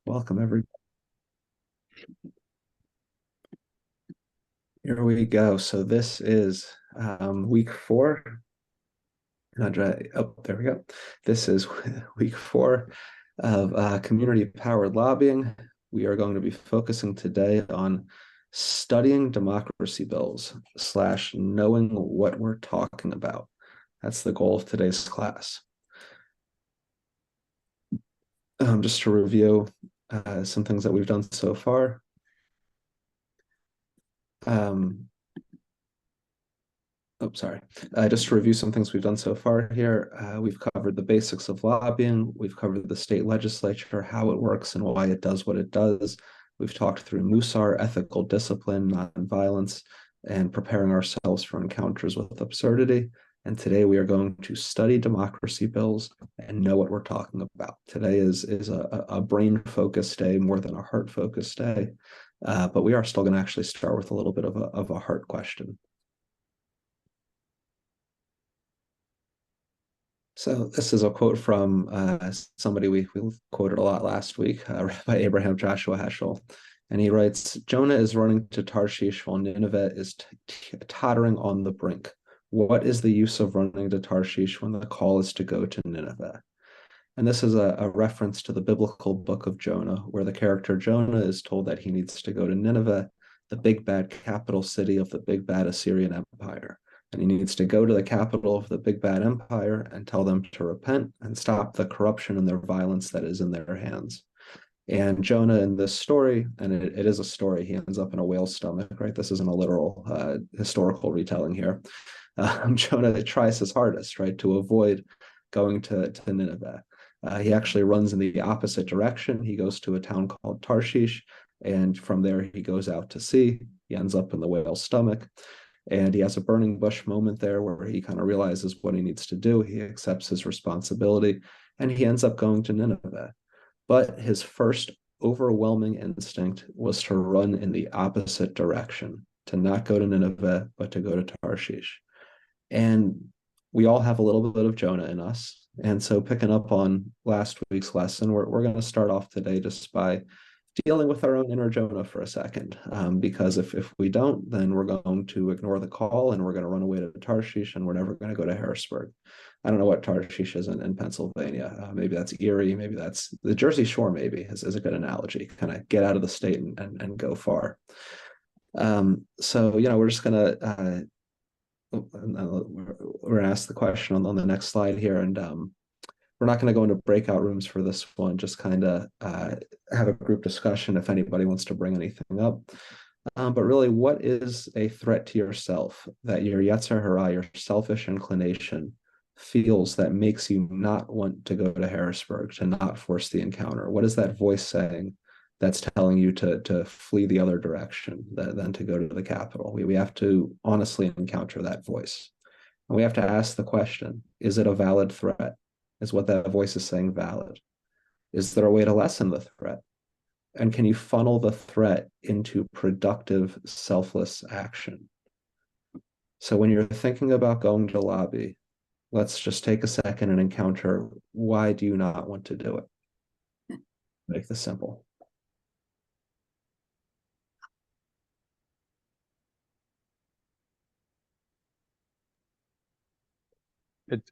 Welcome, everybody. Here we go. So this is week four. Oh, there we go. This is week four of community-powered lobbying. We are going to be focusing today on studying democracy bills / knowing what we're talking about. That's the goal of today's class. Just to review some things that we've done so far. Just to review some things we've done so far here. We've covered the basics of lobbying. We've covered the state legislature, how it works and why it does what it does. We've talked through MUSAR, ethical discipline, nonviolence, and preparing ourselves for encounters with absurdity. And today we are going to study democracy bills and know what we're talking about. Today is a brain-focused day more than a heart-focused day. But we are still going to actually start with a little bit of a heart question. So this is a quote from somebody we quoted a lot last week, Rabbi Abraham Joshua Heschel. And he writes, Jonah is running to Tarshish while Nineveh is tottering on the brink. What is the use of running to Tarshish when the call is to go to Nineveh? And this is a reference to the biblical book of Jonah, where the character Jonah is told that he needs to go to Nineveh, the big bad capital city of the big bad Assyrian Empire. And he needs to go to the capital of the big bad empire and tell them to repent and stop the corruption and their violence that is in their hands. And Jonah in this story, and it is a story, he ends up in a whale's stomach, right? This isn't a literal historical retelling here. Jonah tries his hardest, right, to avoid going to Nineveh. He actually runs in the opposite direction. He goes to a town called Tarshish, and from there he goes out to sea. He ends up in the whale's stomach. And he has a burning bush moment there where he kind of realizes what he needs to do. He accepts his responsibility, and he ends up going to Nineveh. But his first overwhelming instinct was to run in the opposite direction, to not go to Nineveh, but to go to Tarshish. And we all have a little bit of Jonah in us. And so picking up on last week's lesson, we're going to start off today just by dealing with our own inner Jonah for a second, because if we don't, then we're going to ignore the call and we're going to run away to Tarshish and we're never going to go to Harrisburg. I don't know what Tarshish is in Pennsylvania. Maybe that's Erie. Maybe that's the Jersey Shore. Maybe is a good analogy. Kind of get out of the state and go far. So we're just gonna we're gonna ask the question on the next slide here, and we're not going to go into breakout rooms for this one, just kind of have a group discussion if anybody wants to bring anything up. But really, what is a threat to yourself that your Yetzer Hara, your selfish inclination, feels that makes you not want to go to Harrisburg, to not force the encounter? What is that voice saying that's telling you to flee the other direction than to go to the Capitol? We have to honestly encounter that voice. And we have to ask the question, is it a valid threat? Is what that voice is saying valid? Is there a way to lessen the threat? And can you funnel the threat into productive, selfless action? So when you're thinking about going to lobby, let's just take a second and encounter, why do you not want to do it? Make this simple.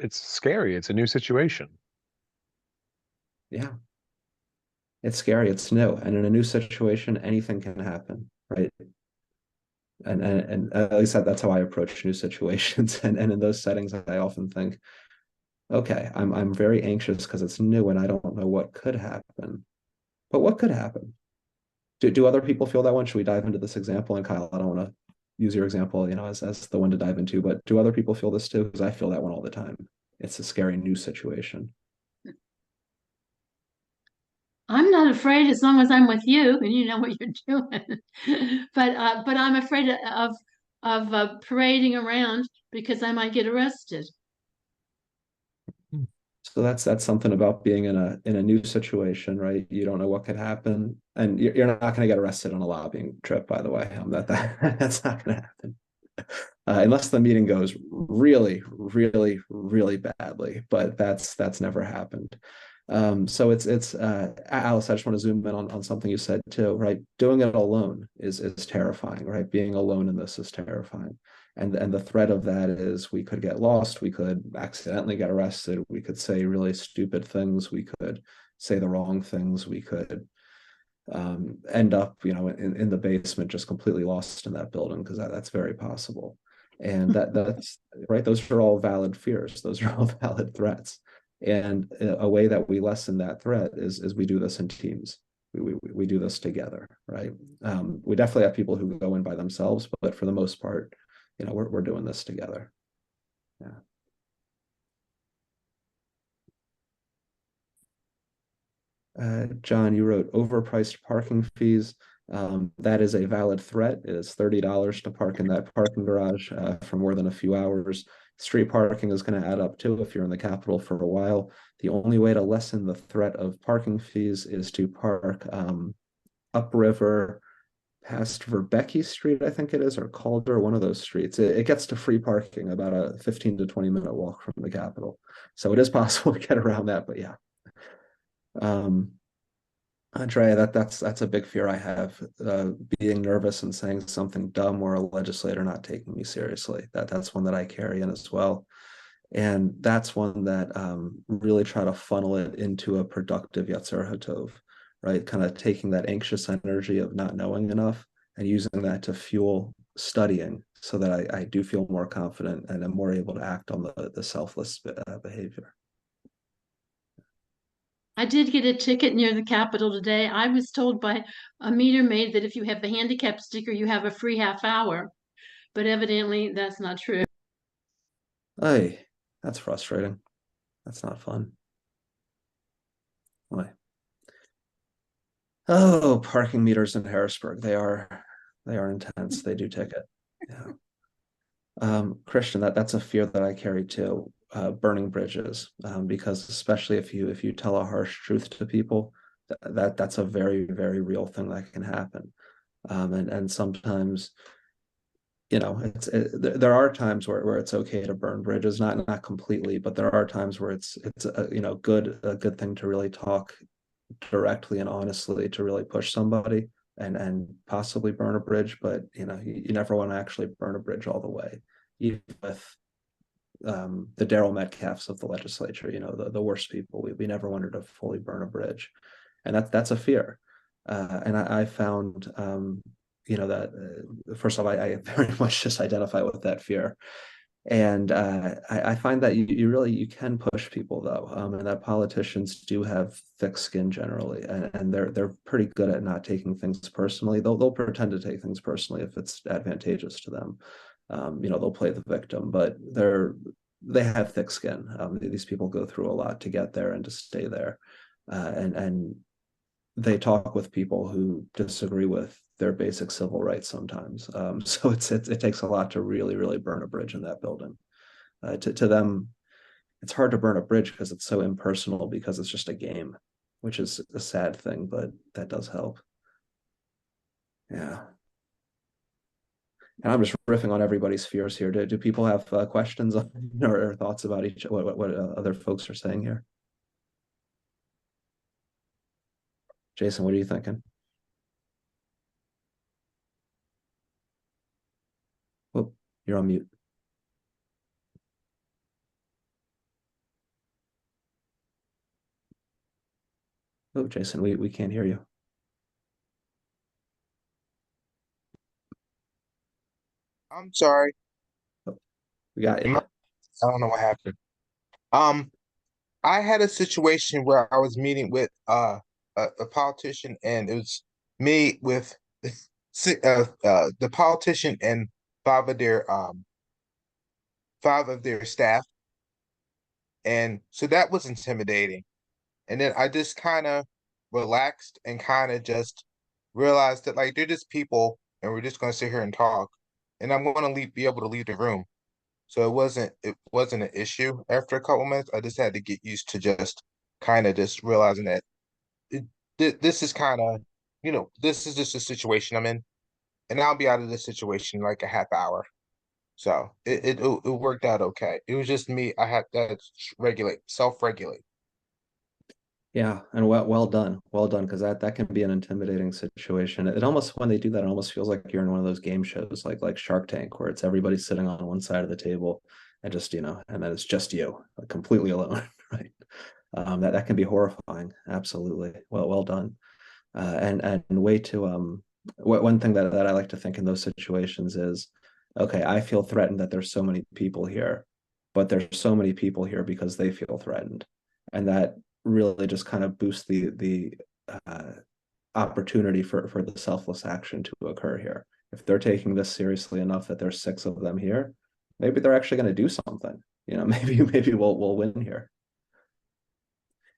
It's scary. It's a new situation. Yeah. It's scary. It's new. And in a new situation, anything can happen, right? And at least that's how I approach new situations. And in those settings, I often think, okay, I'm very anxious because it's new and I don't know what could happen. But what could happen? Do other people feel that one? Should we dive into this example? And Kyle, I don't want to use your example, as the one to dive into, but do other people feel this too? Because I feel that one all the time. It's a scary new situation. I'm not afraid as long as I'm with you and you know what you're doing. but I'm afraid of parading around because I might get arrested. So that's something about being in a new situation, right? You don't know what could happen, and you're not going to get arrested on a lobbying trip, by the way. That's not going to happen unless the meeting goes really, really, really badly. But that's never happened. So it's Alice, I just want to zoom in on something you said too, right? Doing it alone is terrifying, right? Being alone in this is terrifying. And the threat of that is we could get lost, we could accidentally get arrested, we could say really stupid things, we could say the wrong things, we could end up, in the basement just completely lost in that building, because that's very possible. And that's right, those are all valid fears, those are all valid threats. And a way that we lessen that threat is we do this in teams. We do this together, right? We definitely have people who go in by themselves, but for the most part, we're doing this together. Yeah. John, you wrote overpriced parking fees. That is a valid threat. It is $30 to park in that parking garage for more than a few hours. Street parking is going to add up too if you're in the capital for a while. The only way to lessen the threat of parking fees is to park upriver past Verbecke Street, I think it is, or Calder, one of those streets. It gets to free parking about a 15 to 20-minute walk from the capital. So it is possible to get around that, but yeah. Andrea, that's a big fear I have, being nervous and saying something dumb, or a legislator not taking me seriously. That's one that I carry in as well. And that's one that really try to funnel it into a productive Yetzer Hatov, right? Kind of taking that anxious energy of not knowing enough and using that to fuel studying, so that I do feel more confident and am more able to act on the selfless behavior. I did get a ticket near the Capitol today. I was told by a meter maid that if you have the handicap sticker, you have a free half hour, but evidently that's not true. Hey, that's frustrating. That's not fun. Why? Oh, parking meters in Harrisburg. They are intense. They do ticket. Yeah. Christian, that's a fear that I carry too. Burning bridges, because especially if you tell a harsh truth to people, that's a very, very real thing that can happen. And sometimes, there are times where it's okay to burn bridges, not completely, but there are times where it's a good thing to really talk directly and honestly, to really push somebody and possibly burn a bridge. But you never want to actually burn a bridge all the way, even with the Daryl Metcalfs of the legislature, the worst people. We never wanted to fully burn a bridge, and that's a fear. And I found that first of all, I very much just identify with that fear. And I find that you can push people though, and that politicians do have thick skin generally, and they're pretty good at not taking things personally. They'll pretend to take things personally if it's advantageous to them. They'll play the victim, but they have thick skin. These people go through a lot to get there and to stay there, and they talk with people who disagree with their basic civil rights sometimes. So it takes a lot to really, really burn a bridge in that building. To them, it's hard to burn a bridge because it's so impersonal, because it's just a game, which is a sad thing, but that does help. Yeah. And I'm just riffing on everybody's fears here. Do people have questions or thoughts about what other folks are saying here? Jason, what are you thinking? Oh, you're on mute. Oh, Jason, we can't hear you. I'm sorry. Oh, we got you. I don't know what happened. I had a situation where I was meeting with a politician, and it was me with the politician and five of their staff, and so that was intimidating. And then I just kind of relaxed and kind of just realized that, like, they're just people, and we're just going to sit here and talk, and I'm going to be able to leave the room. So it wasn't an issue after a couple minutes. I just had to get used to just kind of just realizing that this is kind of, this is just a situation I'm in, and I'll be out of this situation in like a half hour. So it worked out okay. It was just me. I had to self-regulate. Yeah, and well done, because that can be an intimidating situation. It almost, when they do that, it almost feels like you're in one of those game shows, like Shark Tank, where it's everybody sitting on one side of the table, and just, and then it's just you, like, completely alone, right? That can be horrifying. Absolutely. Well done. And way to one thing that I like to think in those situations is, okay, I feel threatened that there's so many people here, but there's so many people here because they feel threatened, and that really just kind of boosts the uh, opportunity for the selfless action to occur here. If they're taking this seriously enough that there's 6 of them here, maybe they're actually going to do something. Maybe we'll win here.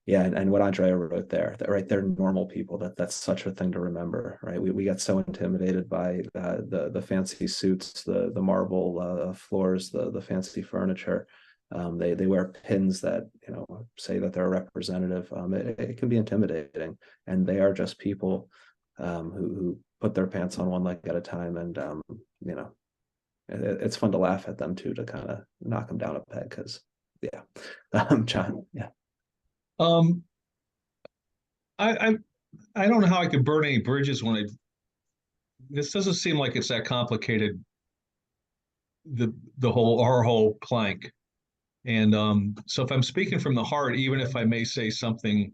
Yeah, and what Andrea wrote there, that right, they're normal people. That's such a thing to remember, right? We get so intimidated by the fancy suits, the marble floors, the fancy furniture. They wear pins that say that they're a representative. It can be intimidating, and they are just people who put their pants on one leg at a time, and it's fun to laugh at them too, to kind of knock them down a peg, because yeah, John, yeah. I don't know how I could burn any bridges when this doesn't seem like it's that complicated, our whole plank. And so if I'm speaking from the heart, even if I may say something,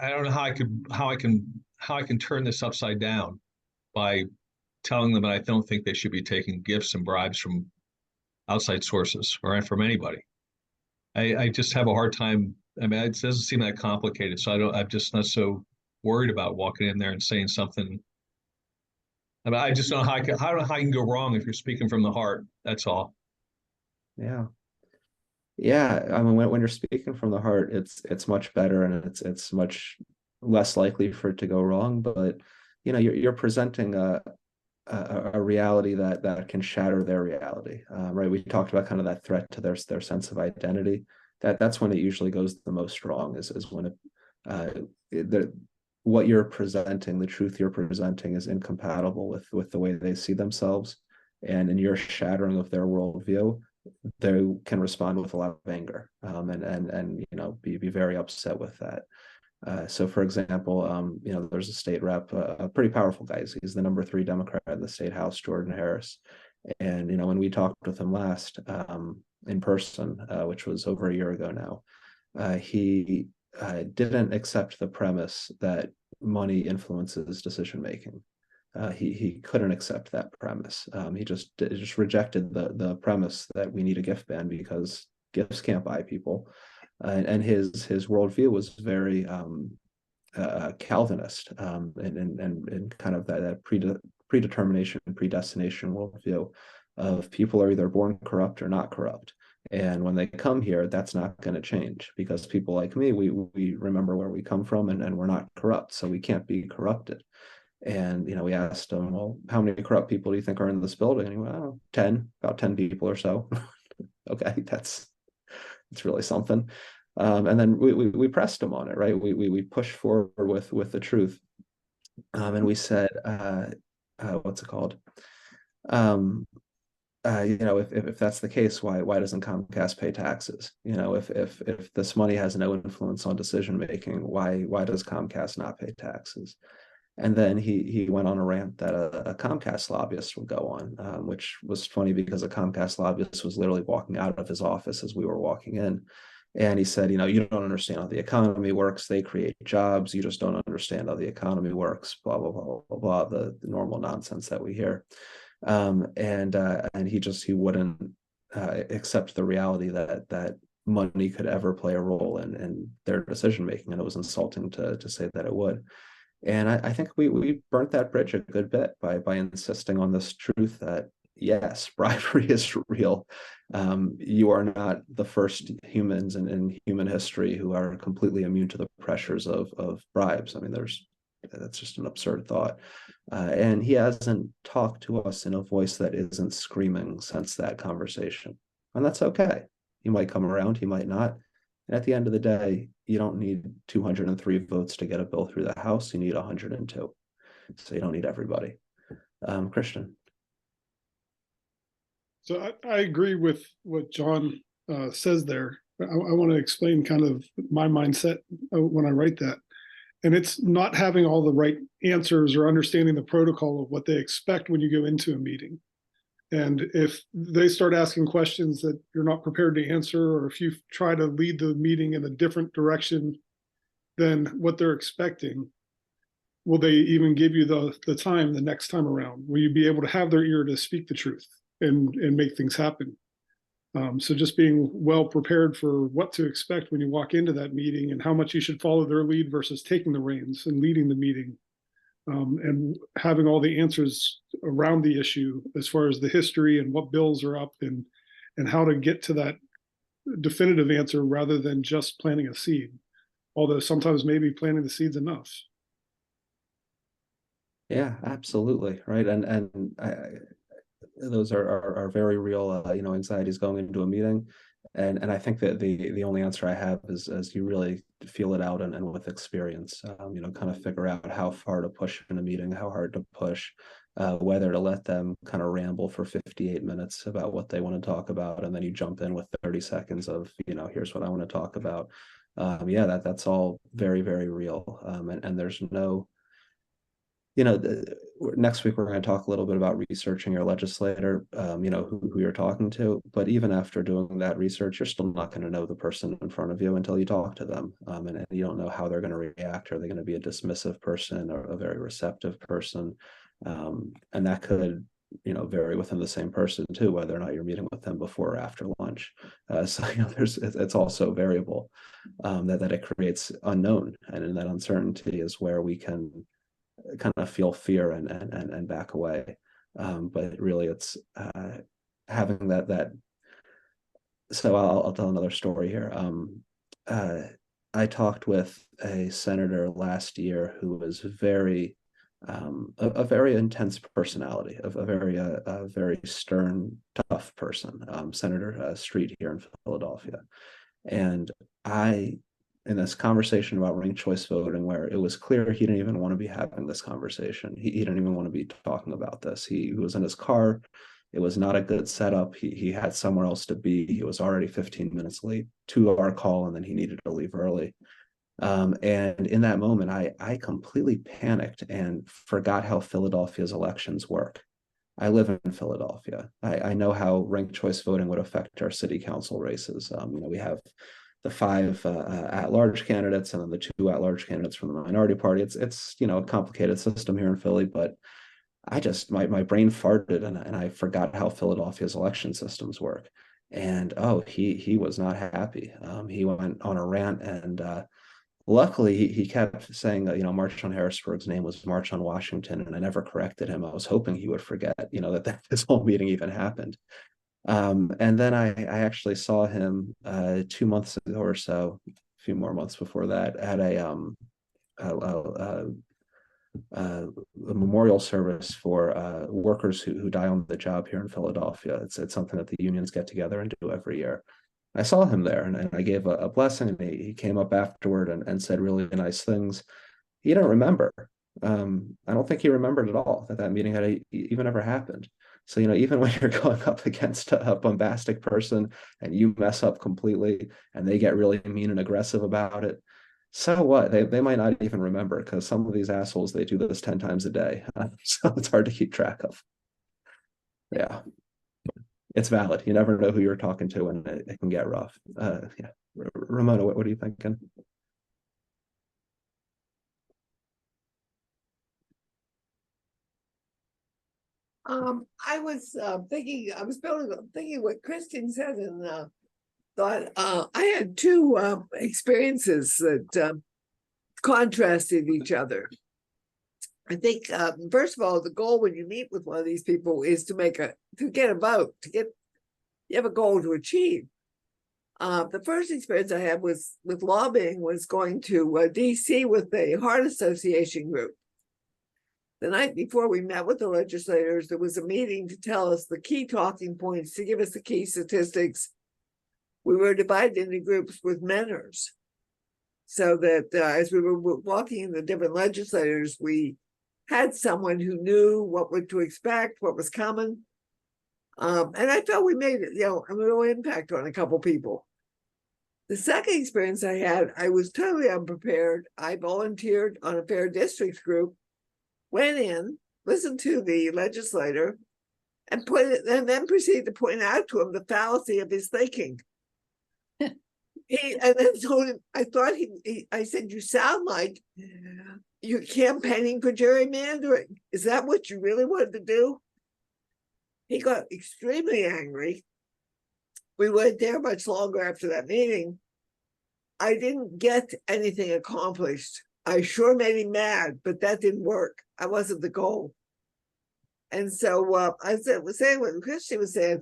I don't know how I can turn this upside down by telling them that I don't think they should be taking gifts and bribes from outside sources or from anybody. I just have a hard time. I mean, it doesn't seem that complicated, so I'm just not so worried about walking in there and saying something. I mean, I just don't know how I don't know how you can go wrong if you're speaking from the heart. That's all. Yeah. Yeah, I mean, when you're speaking from the heart, it's much better, and it's much less likely for it to go wrong. But you're presenting a reality that can shatter their reality, right? We talked about kind of that threat to their sense of identity. That's when it usually goes the most wrong, is when what you're presenting, the truth you're presenting, is incompatible with the way they see themselves, and in your shattering of their worldview, they can respond with a lot of anger, and be very upset with that. So, for example, there's a state rep, a pretty powerful guy. He's the number 3 Democrat in the state house, Jordan Harris. And when we talked with him last in person, which was over a year ago now, he didn't accept the premise that money influences decision making. He couldn't accept that premise. He just rejected the premise that we need a gift ban because gifts can't buy people. And his worldview was very Calvinist, and kind of that predetermination and predestination worldview of people are either born corrupt or not corrupt. And when they come here, that's not going to change, because people like me, we remember where we come from, and we're not corrupt, so we can't be corrupted. And we asked him, well, how many corrupt people do you think are in this building? And he went, oh, 10, about 10 people or so. Okay, it's really something. And then we pressed him on it, right? We pushed forward with the truth, and we said, what's it called? If that's the case, why doesn't Comcast pay taxes? If this money has no influence on decision making, why does Comcast not pay taxes? And then he went on a rant that a Comcast lobbyist would go on, which was funny because a Comcast lobbyist was literally walking out of his office as we were walking in. And he said, you don't understand how the economy works. They create jobs. You just don't understand how the economy works, blah, blah, blah, blah, blah, the normal nonsense that we hear. And he wouldn't accept the reality that money could ever play a role in their decision making. And it was insulting to say that it would. And I think we burnt that bridge a good bit by insisting on this truth that, yes, bribery is real. You are not the first humans in human history who are completely immune to the pressures of bribes. I mean, that's just an absurd thought. And he hasn't talked to us in a voice that isn't screaming since that conversation. And that's okay. He might come around, he might not. And at the end of the day, you don't need 203 votes to get a bill through the House. You need 102. So you don't need everybody. Christian. So I agree with what John says there. I want to explain kind of my mindset when I write that. And it's not having all the right answers or understanding the protocol of what they expect when you go into a meeting. And if they start asking questions that you're not prepared to answer, or if you try to lead the meeting in a different direction than what they're expecting, will they even give you the time the next time around? Will you be able to have their ear to speak the truth and make things happen? So just being well prepared for what to expect when you walk into that meeting, and how much you should follow their lead versus taking the reins and leading the meeting, and having all the answers around the issue as far as the history and what bills are up, and how to get to that definitive answer rather than just planting a seed. Although sometimes maybe planting the seed's enough. Yeah, absolutely. Right. And those are very real, anxieties going into a meeting. And I think that the only answer I have is as you really feel it out and with experience, kind of figure out how far to push in a meeting, how hard to push, whether to let them kind of ramble for 58 minutes about what they want to talk about, and then you jump in with 30 seconds of, here's what I want to talk about. That's all very, very real. And there's no, next week we're going to talk a little bit about researching your legislator, who you're talking to. But even after doing that research, you're still not going to know the person in front of you until you talk to them. And you don't know how they're going to react. Are they going to be a dismissive person or a very receptive person? And that could, vary within the same person too, whether or not you're meeting with them before or after lunch. It's also variable, that it creates unknown. And in that uncertainty is where we can kind of feel fear and back away. But really it's having that. So I'll tell another story here. I talked with a senator last year who was very a very intense personality, of a very stern, tough person, Senator Street here in Philadelphia. And in this conversation about ranked choice voting, where it was clear he didn't even want to be having this conversation. He didn't even want to be talking about this. He was in his car. It was not a good setup. He had somewhere else to be. He was already 15 minutes late to our call, and then he needed to leave early. And in that moment, I completely panicked and forgot how Philadelphia's elections work. I live in Philadelphia. I know how ranked choice voting would affect our city council races. We have the 5 at-large candidates, and then the 2 at-large candidates from the minority party. It's a complicated system here in Philly, but I just my brain farted and I forgot how Philadelphia's election systems work. And he was not happy. He went on a rant, and luckily he kept saying that March on Harrisburg's name was March on Washington, and I never corrected him. I was hoping he would forget that this whole meeting even happened. And then I actually saw him 2 months ago or so, a few more months before that, at a memorial service for workers who die on the job here in Philadelphia. It's something that the unions get together and do every year. I saw him there, and I gave a blessing, and he came up afterward and said really nice things. He didn't remember. I don't think he remembered at all that meeting had even ever happened. So, even when you're going up against a bombastic person and you mess up completely and they get really mean and aggressive about it, so what? They might not even remember, because some of these assholes, they do this 10 times a day. So it's hard to keep track of. Yeah, it's valid. You never know who you're talking to, and it can get rough. Ramona, what are you thinking? I was thinking what Kristen said, and thought I had 2 experiences that contrasted each other. I think first of all, the goal when you meet with one of these people is to get a vote, you have a goal to achieve. The first experience I had was with lobbying, was going to DC with the Heart Association group. The night before we met with the legislators, there was a meeting to tell us the key talking points, to give us the key statistics. We were divided into groups with mentors, so that as we were walking in the different legislators, we had someone who knew what to expect, what was coming. And I felt we made a real impact on a couple people. The second experience I had, I was totally unprepared. I volunteered on a fair districts group, went in, listened to the legislator, and then proceeded to point out to him the fallacy of his thinking. And then told him, I said, you sound like you're campaigning for gerrymandering. Is that what you really wanted to do? He got extremely angry. We weren't there much longer after that meeting. I didn't get anything accomplished. I sure made him mad, but that didn't work. I wasn't the goal. And so I was saying what Christian was saying.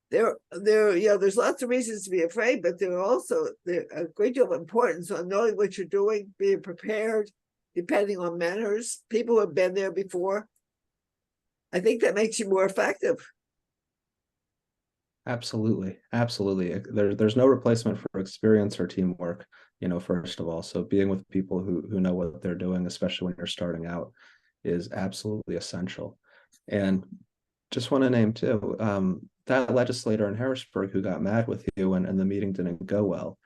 There's lots of reasons to be afraid, but there are also a great deal of importance on knowing what you're doing, being prepared, depending on mentors, people who have been there before. I think that makes you more effective. Absolutely. There's no replacement for experience or teamwork, first of all. So being with people who know what they're doing, especially when you're starting out, is absolutely essential. And just want to name too, that legislator in Harrisburg who got mad with you and the meeting didn't go well.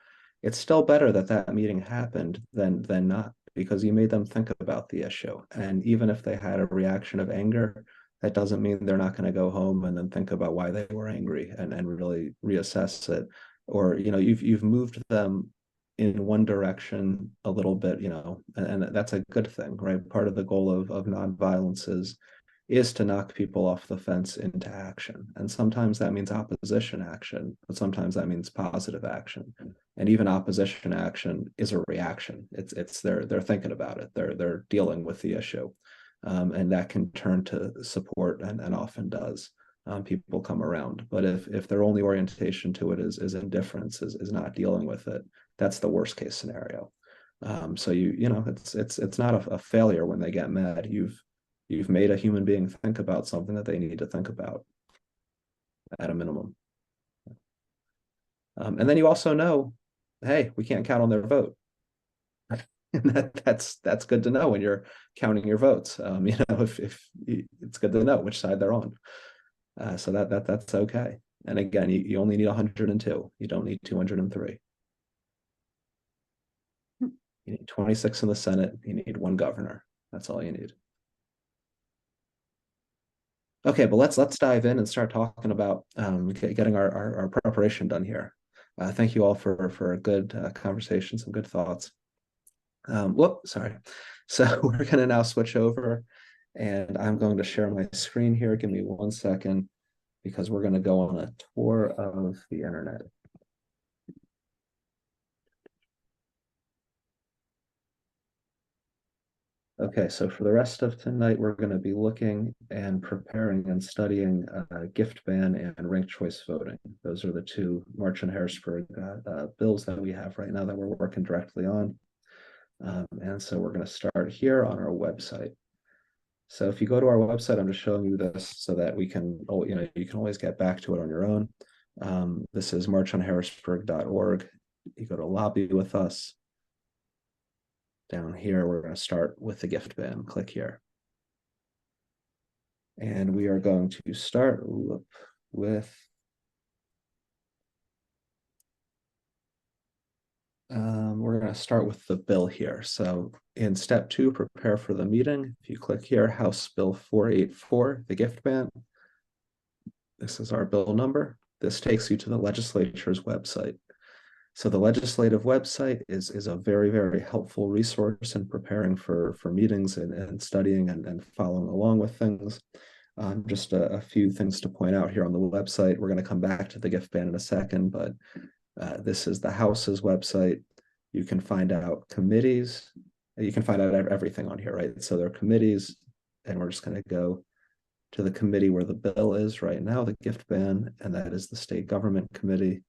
It's still better that meeting happened than not, because you made them think about the issue. And even if they had a reaction of anger, that doesn't mean they're not going to go home and then think about why they were angry and really reassess it. Or, you've moved them in one direction a little bit, and that's a good thing, right? Part of the goal of nonviolence is to knock people off the fence into action. And sometimes that means opposition action, but sometimes that means positive action. And even opposition action is a reaction. It's they're thinking about it. They're dealing with the issue. And that can turn to support and often does. People come around. But if their only orientation to it is indifference, is not dealing with it, that's the worst case scenario. So it's not a failure when they get mad. You've made a human being think about something that they need to think about at a minimum. And then you also know, hey, we can't count on their vote. And that's good to know when you're counting your votes. If it's good to know which side they're on. So that's okay. And again, you only need 102. You don't need 203. You need 26 in the Senate. You need one governor. That's all you need. Okay, but let's dive in and start talking about getting our preparation done here. Thank you all for a good conversation, some good thoughts. Sorry. So we're going to now switch over, and I'm going to share my screen here. Give me 1 second, because we're going to go on a tour of the internet. Okay, so for the rest of tonight, we're going to be looking and preparing and studying gift ban and ranked choice voting. Those are the two MarchOnHarrisburg bills that we have right now that we're working directly on. And so we're going to start here on our website. So if you go to our website, I'm just showing you this so that we can, you can always get back to it on your own. This is MarchOnHarrisburg.org. You go to lobby with us. Down here, we're going to start with the gift ban. Click here. And we are going to start with we're going to start with the bill here. So in step 2, prepare for the meeting. If you click here, House Bill 484, the gift ban. This is our bill number. This takes you to the legislature's website. So the legislative website is a very, very helpful resource in preparing for meetings and studying and following along with things. Just a few things to point out here on the website. We're going to come back to the gift ban in a second, but this is the House's website. You can find out committees. You can find out everything on here, right? So there are committees, and we're just going to go to the committee where the bill is right now, the gift ban, and that is the State Government Committee.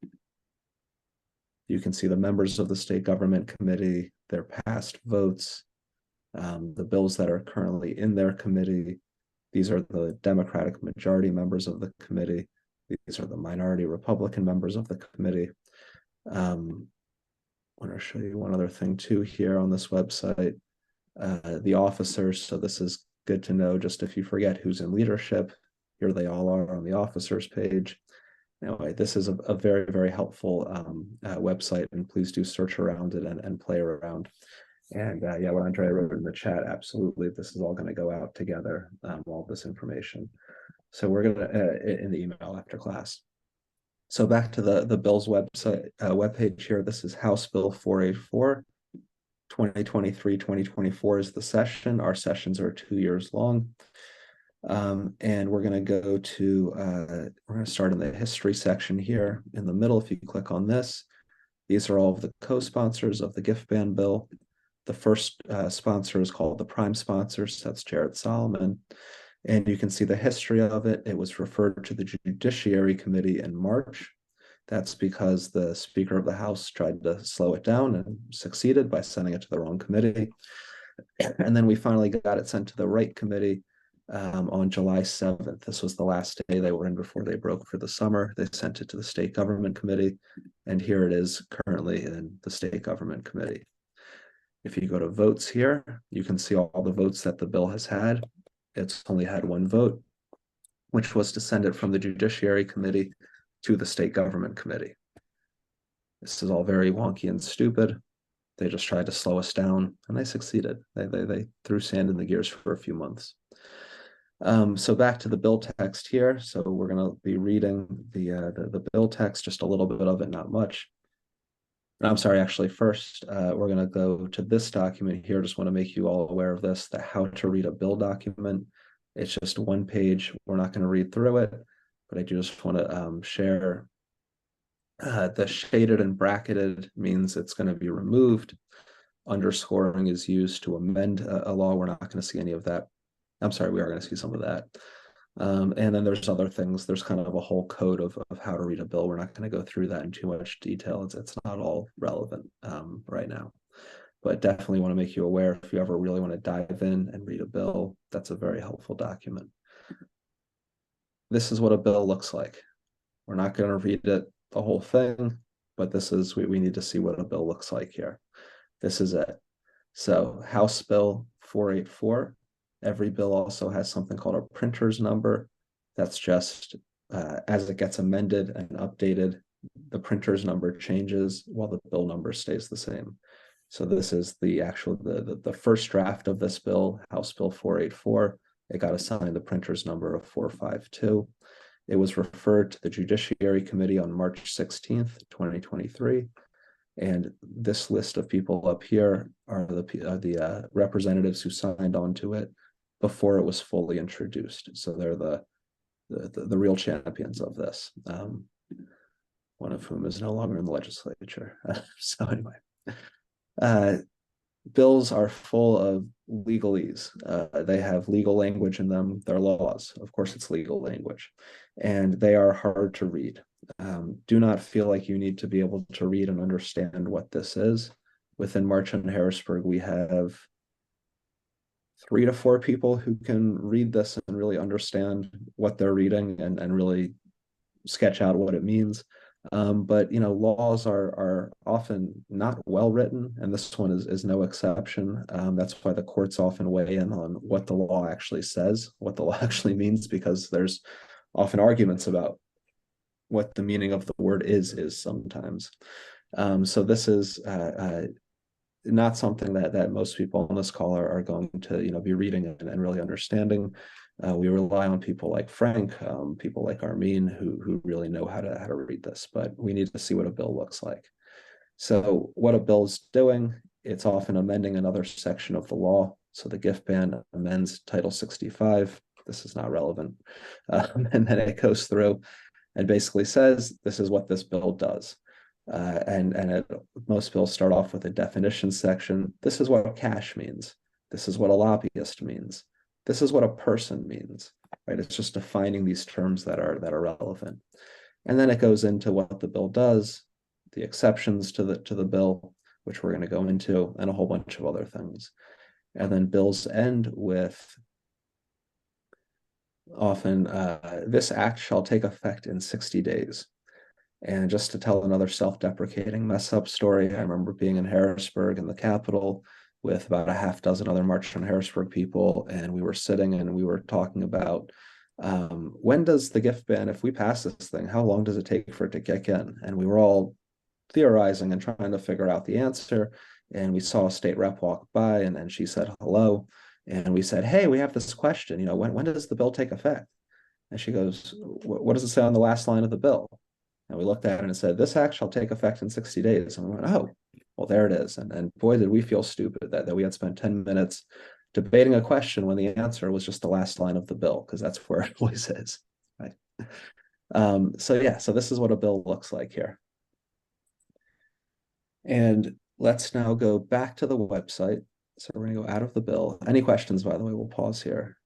You can see the members of the State Government Committee, their past votes, the bills that are currently in their committee. These are the Democratic majority members of the committee. These are the minority Republican members of the committee. I want to show you one other thing too here on this website. The officers, so this is good to know just if you forget who's in leadership. Here they all are on the officers page. Anyway, this is a very, very helpful website, and please do search around it and play around. And yeah, what Andrea wrote in the chat, absolutely, this is all going to go out together, all this information. So we're going to, in the email after class. So back to the bill's website, webpage here, this is House Bill 484. 2023-2024 is the session. Our sessions are 2 years long. And we're going to go to, we're going to start in the history section here in the middle. If you click on this, these are all of the co-sponsors of the gift ban bill. The first sponsor is called the prime sponsor, so that's Jared Solomon. And you can see the history of it. It was referred to the Judiciary Committee in March. That's because the Speaker of the House tried to slow it down and succeeded by sending it to the wrong committee. And then we finally got it sent to the right committee on July 7th. This was the last day they were in before they broke for the summer. They sent it to the State Government Committee, and here it is currently in the State Government Committee. If you go to votes here, you can see all the votes that the bill has had. It's only had one vote, which was to send it from the Judiciary Committee to the State Government Committee. This is all very wonky and stupid. They just tried to slow us down, and they succeeded. They threw sand in the gears for a few months. So back to the bill text here. So we're going to be reading the bill text, just a little bit of it, not much. I'm sorry, actually, first, we're going to go to this document here. Just want to make you all aware of this, the how to read a bill document. It's just one page. We're not going to read through it, but I just want to share the shaded and bracketed means it's going to be removed. Underscoring is used to amend a law. We're not going to see any of that. I'm sorry, we are going to see some of that. And then there's other things. There's kind of a whole code of how to read a bill. We're not going to go through that in too much detail. It's not all relevant right now. But definitely want to make you aware, if you ever really want to dive in and read a bill, that's a very helpful document. This is what a bill looks like. We're not going to read it the whole thing, but this is, we need to see what a bill looks like here. This is it. So House Bill 484. Every bill also has something called a printer's number. That's just as it gets amended and updated, the printer's number changes while the bill number stays the same. So this is the actual, the first draft of this bill, House Bill 484. It got assigned the printer's number of 452. It was referred to the Judiciary Committee on March 16th, 2023. And this list of people up here are the representatives who signed on to it before it was fully introduced. So they're the real champions of this. One of whom is no longer in the legislature. So anyway, bills are full of legalese. They have legal language in them. They're laws. Of course, it's legal language. And they are hard to read. Do not feel like you need to be able to read and understand what this is. Within MarchOnHarrisburg, we have 3 to 4 people who can read this and really understand what they're reading and really sketch out what it means. But you know, laws are often not well written, and this one is no exception. That's why the courts often weigh in on what the law actually says, what the law actually means, because there's often arguments about what the meaning of the word is sometimes. So this is not something that most people on this call are going to be reading and really understanding. We rely on people like Frank, people like Armin, who really know how to read this, but we need to see what a bill looks like. So what a bill is doing, it's often amending another section of the law. So the gift ban amends Title 65. This is not relevant. And then it goes through and basically says, this is what this bill does. Most bills start off with a definition section. This is what cash means. This is what a lobbyist means. This is what a person means, right? It's just defining these terms that are relevant. And then it goes into what the bill does, the exceptions to the bill, which we're going to go into, and a whole bunch of other things. And then bills end with often, this act shall take effect in 60 days. And just to tell another self-deprecating mess-up story, I remember being in Harrisburg in the Capitol with about a half dozen other MarchOnHarrisburg people, and we were sitting and we were talking about when does the gift ban, if we pass this thing, how long does it take for it to kick in? And we were all theorizing and trying to figure out the answer. And we saw a state rep walk by, and she said hello. And we said, hey, we have this question, when does the bill take effect? And she goes, what does it say on the last line of the bill? And we looked at it and it said, this act shall take effect in 60 days. And we went, oh, well, there it is. And boy, did we feel stupid that we had spent 10 minutes debating a question when the answer was just the last line of the bill, because that's where it always is. Right. So this is what a bill looks like here. And let's now go back to the website. So we're going to go out of the bill. Any questions, by the way? We'll pause here.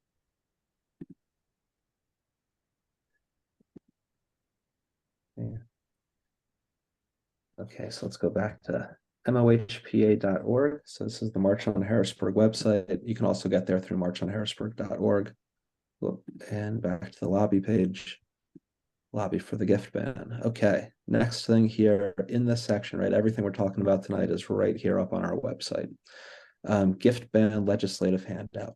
Okay, so let's go back to mohpa.org. So this is the March on Harrisburg website. You can also get there through marchonharrisburg.org. And back to the lobby page. Lobby for the gift ban. Okay, next thing here in this section, right? Everything we're talking about tonight is right here up on our website. Gift ban legislative handout.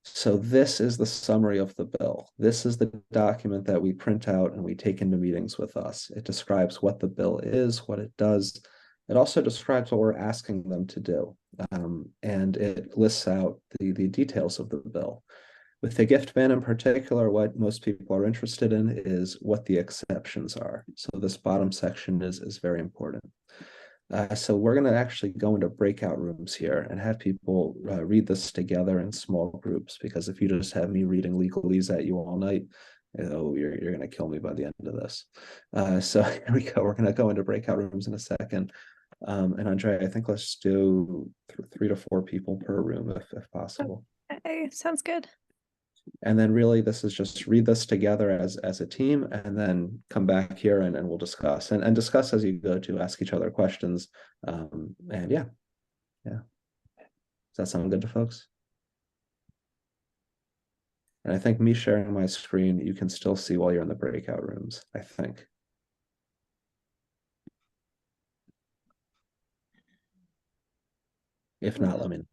So this is the summary of the bill. This is the document that we print out and we take into meetings with us. It describes what the bill is, what it does. It also describes what we're asking them to do. And it lists out the details of the bill. With the gift ban in particular, what most people are interested in is what the exceptions are. So this bottom section is very important. So we're going to actually go into breakout rooms here and have people read this together in small groups, because if you just have me reading legalese at you all night, you're going to kill me by the end of this. So here we go. We're going to go into breakout rooms in a second. And Andrea, I think let's do 3 to 4 people per room if possible. Okay, sounds good. And then really this is just read this together as a team, and then come back here and we'll discuss and discuss as you go to ask each other questions. And yeah. Does that sound good to folks? And I think me sharing my screen, you can still see while you're in the breakout rooms, I think. If not, let me know.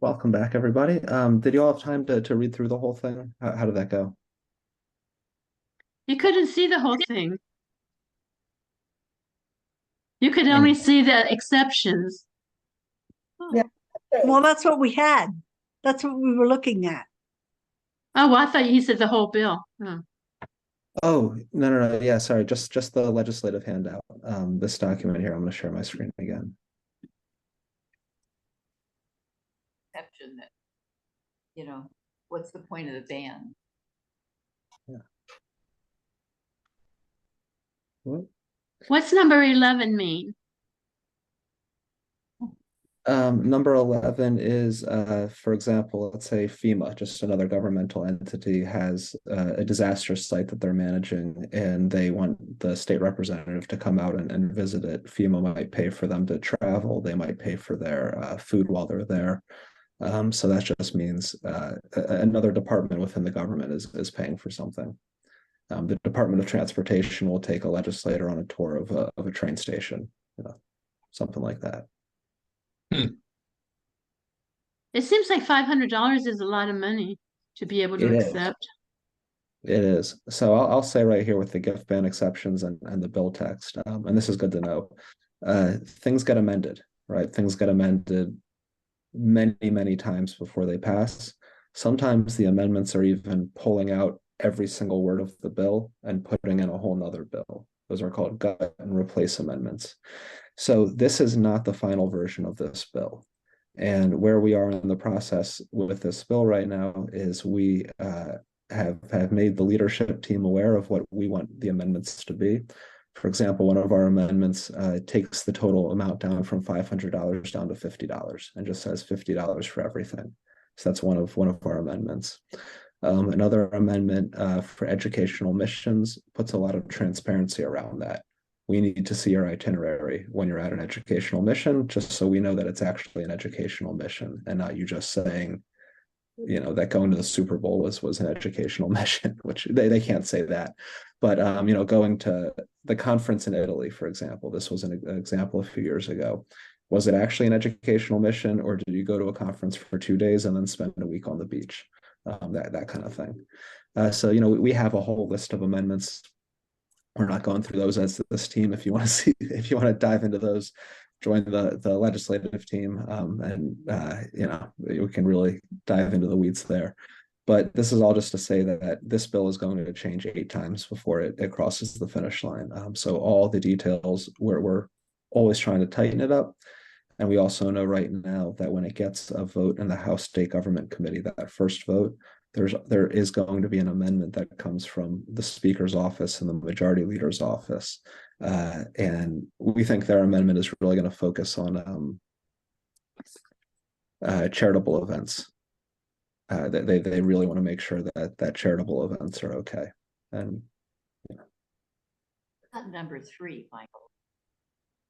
Welcome back, everybody. Did you all have time to read through the whole thing? How did that go? You couldn't see the whole thing. You could only see the exceptions. Yeah. Well, that's what we had. That's what we were looking at. Oh, well, I thought you said the whole bill. Oh. Oh, no. Yeah, sorry. Just the legislative handout. This document here, I'm going to share my screen again. Exception that, what's the point of the ban? Yeah. What? What's number 11 mean? Number 11 is, for example, let's say FEMA, just another governmental entity, has a disaster site that they're managing, and they want the state representative to come out and visit it. FEMA might pay for them to travel. They might pay for their food while they're there. So that just means another department within the government is paying for something. The Department of Transportation will take a legislator on a tour of a train station, something like that. It seems like $500 is a lot of money to be able to accept. It is. So I'll say right here with the gift ban exceptions and the bill text, and this is good to know, things get amended, right? Things get amended many times before they pass. Sometimes the amendments are even pulling out every single word of the bill and putting in a whole nother bill. Those are called gut and replace amendments. So this is not the final version of this bill. And where we are in the process with this bill right now is we have made the leadership team aware of what we want the amendments to be. For example, one of our amendments takes the total amount down from $500 down to $50 and just says $50 for everything. So that's one of our amendments. Another amendment for educational missions puts a lot of transparency around that. We need to see your itinerary when you're at an educational mission, just so we know that it's actually an educational mission and not you just saying, that going to the Super Bowl was an educational mission, which they can't say that. But, going to the conference in Italy, for example, this was an example a few years ago. Was it actually an educational mission, or did you go to a conference for 2 days and then spend a week on the beach? That kind of thing. So, we have a whole list of amendments. We're not going through those as this team. If you want to dive into those, join the legislative team, and we can really dive into the weeds there. But this is all just to say that this bill is going to change 8 times before it crosses the finish line. So all the details, we're always trying to tighten it up. And we also know right now that when it gets a vote in the House State Government Committee, that first vote, there is going to be an amendment that comes from the Speaker's office and the Majority Leader's office. And we think their amendment is really going to focus on charitable events. They really want to make sure that charitable events are okay. And Number 3, Michael.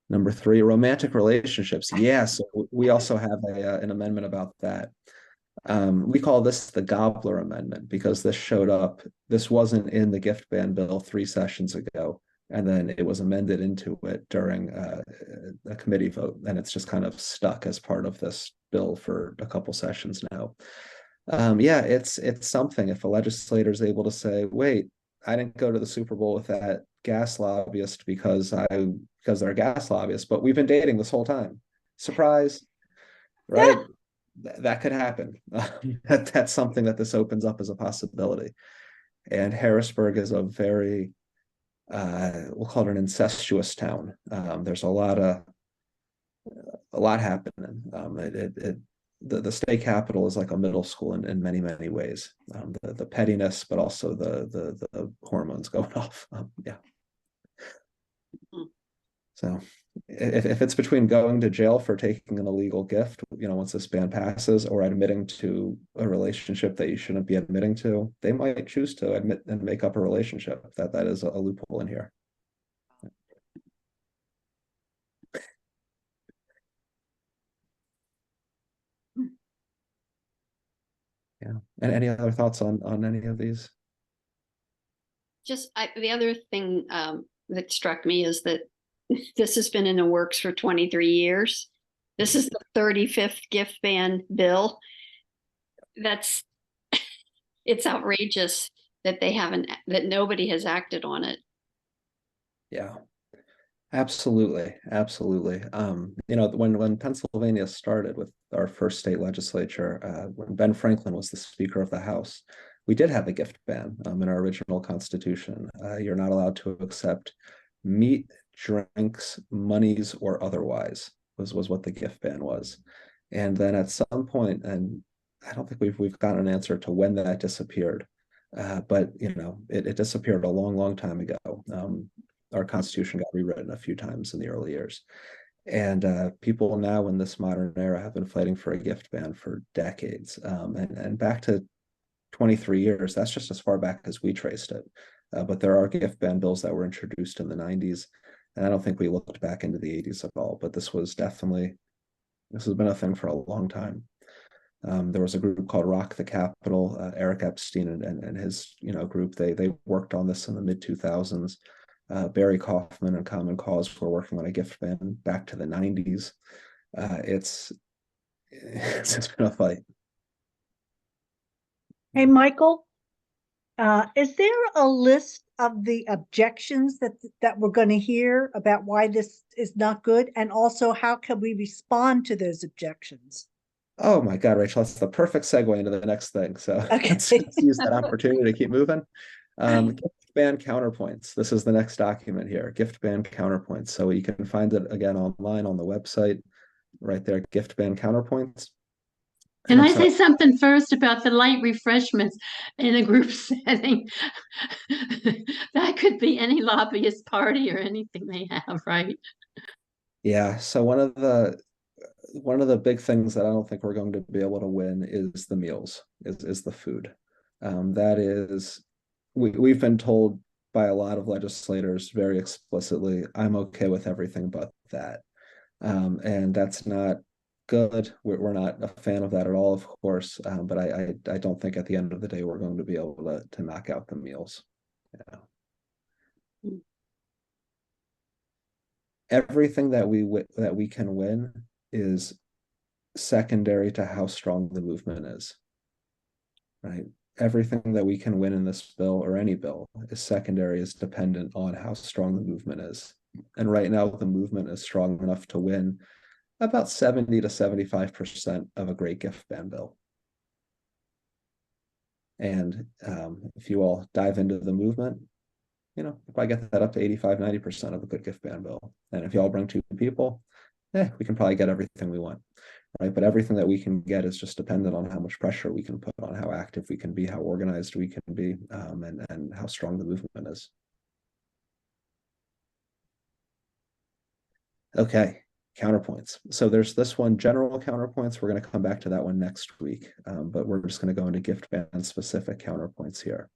Number 3, romantic relationships. Yes, we also have an amendment about that. We call this the Gobbler Amendment because this showed up. This wasn't in the gift ban bill 3 sessions ago, and then it was amended into it during a committee vote, and it's just kind of stuck as part of this bill for a couple sessions now. It's something if a legislator is able to say, wait, I didn't go to the Super Bowl with that gas lobbyist because they're a gas lobbyist, but we've been dating this whole time. Surprise, right? That could happen. That's something that this opens up as a possibility. And Harrisburg is a very, we'll call it an incestuous town. There's a lot happening. The state capitol is like a middle school in many ways. The pettiness, but also the hormones going off. So if it's between going to jail for taking an illegal gift, once this ban passes, or admitting to a relationship that you shouldn't be admitting to, they might choose to admit and make up a relationship. That is a loophole in here. Yeah. And any other thoughts on any of these? Just the other thing that struck me is that this has been in the works for 23 years. This is the 35th gift ban bill. That's, it's outrageous that that nobody has acted on it. Yeah, absolutely. Absolutely. When Pennsylvania started with our first state legislature, when Ben Franklin was the Speaker of the House, we did have a gift ban in our original constitution. You're not allowed to accept meat, drinks, monies, or otherwise was what the gift ban was. And then at some point, and I don't think we've gotten an answer to when that disappeared, but it disappeared a long time ago. Our Constitution got rewritten a few times in the early years. And people now in this modern era have been fighting for a gift ban for decades. And back to 23 years, that's just as far back as we traced it. But there are gift ban bills that were introduced in the 90s. And I don't think we looked back into the 80s at all. But this has been a thing for a long time. There was a group called Rock the Capitol, Eric Epstein and his group. They worked on this in the mid 2000s. Barry Kaufman and Common Cause were working on a gift ban back to the 90s. It's been a fight. Hey, Michael, is there a list of the objections that we're going to hear about why this is not good? And also, how can we respond to those objections? Oh my God, Rachel, that's the perfect segue into the next thing. So Okay. let's use that opportunity to keep moving. Gift ban counterpoints. This is the next document here, gift ban counterpoints. So you can find it again online on the website, right there, gift ban counterpoints. Can I say something first about the light refreshments in a group setting? That could be any lobbyist party or anything they have, right? Yeah, so one of the big things that I don't think we're going to be able to win is the meals, is the food. That is, we've been told by a lot of legislators very explicitly, I'm okay with everything but that. And that's not good. We're not a fan of that at all, of course. But I don't think at the end of the day, we're going to be able to knock out the meals. Yeah. Everything that we can win is secondary to how strong the movement is, right? Everything that we can win in this bill or any bill is secondary, is dependent on how strong the movement is. And right now, the movement is strong enough to win about 70 to 75% of a great gift ban bill. And if you all dive into the movement, if I get that up to 85, 90% of a good gift ban bill. And if you all bring 2 people, we can probably get everything we want, right? But everything that we can get is just dependent on how much pressure we can put on, how active we can be, how organized we can be, and how strong the movement is. Okay, counterpoints. So there's this one, general counterpoints. We're going to come back to that one next week, but we're just going to go into gift ban specific counterpoints here.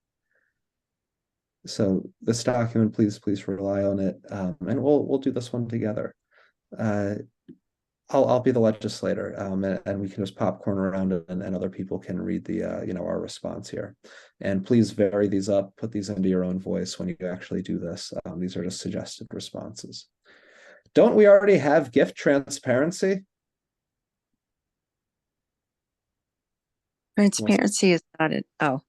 So this document, please rely on it, and we'll do this one together. I'll be the legislator, and we can just popcorn around it, and other people can read the our response here. And please vary these up, put these into your own voice when you actually do this. These are just suggested responses. Don't we already have gift transparency? Transparency is not it. Oh.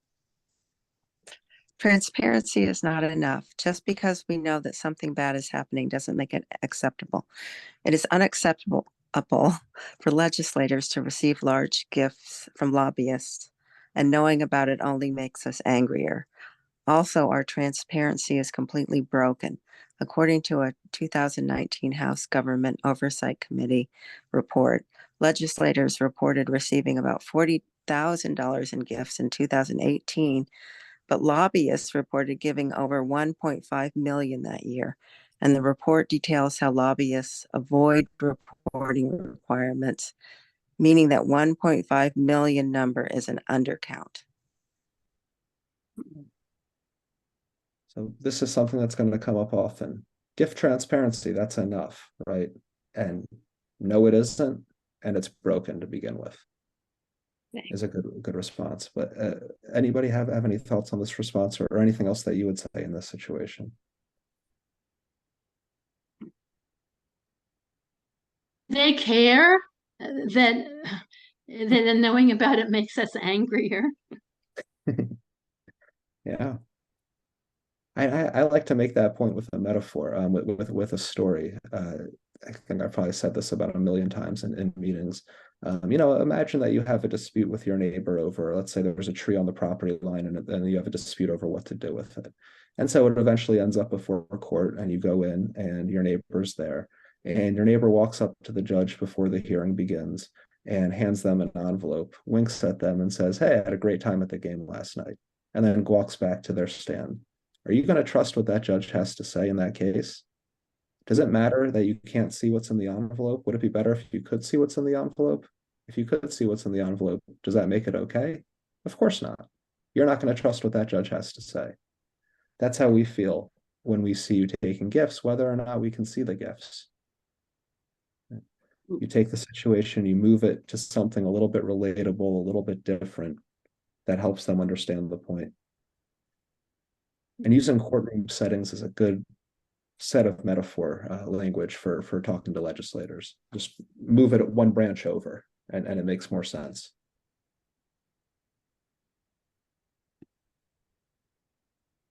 Transparency is not enough. Just because we know that something bad is happening doesn't make it acceptable. It is unacceptable for legislators to receive large gifts from lobbyists, and knowing about it only makes us angrier. Also, our transparency is completely broken. According to a 2019 House Government Oversight Committee report, legislators reported receiving about $40,000 in gifts in 2018, but lobbyists reported giving over $1.5 million that year. And the report details how lobbyists avoid reporting requirements, meaning that 1.5 million number is an undercount. So this is something that's going to come up often. Gift transparency, that's enough, right? And no, it isn't, and it's broken to begin with. Is a good response. But anybody have any thoughts on this response, or anything else that you would say in this situation? they care that knowing about it makes us angrier. Yeah. I like to make that point with a metaphor, with a story. I think I've probably said this about 1,000,000 times in meetings. Imagine that you have a dispute with your neighbor over, let's say there's a tree on the property line, and then you have a dispute over what to do with it. And so it eventually ends up before court, and you go in, and your neighbor's there, and your neighbor walks up to the judge before the hearing begins and hands them an envelope, winks at them, and says, "Hey, I had a great time at the game last night," and then walks back to their stand. Are you going to trust what that judge has to say in that case? Does it matter that you can't see what's in the envelope? Would it be better if you could see what's in the envelope? If you could see what's in the envelope, does that make it okay? Of course not. You're not going to trust what that judge has to say. That's how we feel when we see you taking gifts, whether or not we can see the gifts. You take the situation, you move it to something a little bit relatable, a little bit different, that helps them understand the point. And using courtroom settings is a good set of metaphor language for talking to legislators. Just move it one branch over, and it makes more sense.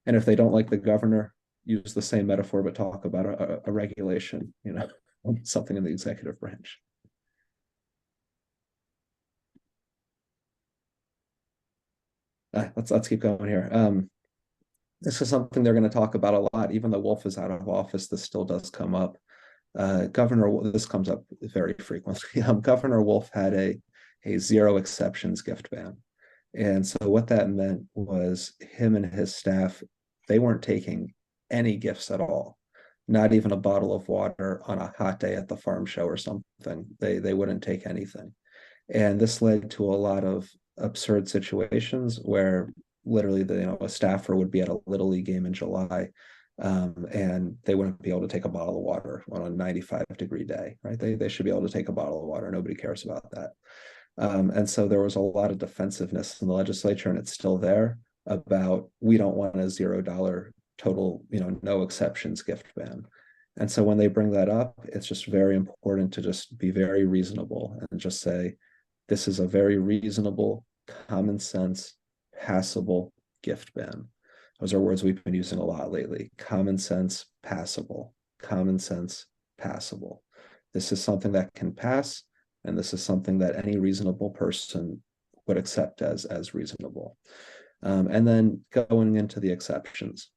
And if they don't like the governor, use the same metaphor, but talk about a regulation, something in the executive branch. Let's keep going here. This is something they're going to talk about a lot. Even though Wolf is out of office, this still does come up. This comes up very frequently. Governor Wolf had a zero exceptions gift ban. And so what that meant was him and his staff, they weren't taking any gifts at all, not even a bottle of water on a hot day at the farm show or something. They wouldn't take anything. And this led to a lot of absurd situations where literally a staffer would be at a Little League game in July, and they wouldn't be able to take a bottle of water on a 95-degree day, right? They should be able to take a bottle of water. Nobody cares about that. And so there was a lot of defensiveness in the legislature, and it's still there, about we don't want a $0 total, no exceptions gift ban. And so when they bring that up, it's just very important to just be very reasonable and just say, this is a very reasonable, common sense, passable gift ban. Those are words we've been using a lot lately. Common sense, passable. Common sense, passable. This is something that can pass, and this is something that any reasonable person would accept as reasonable. And then going into the exceptions.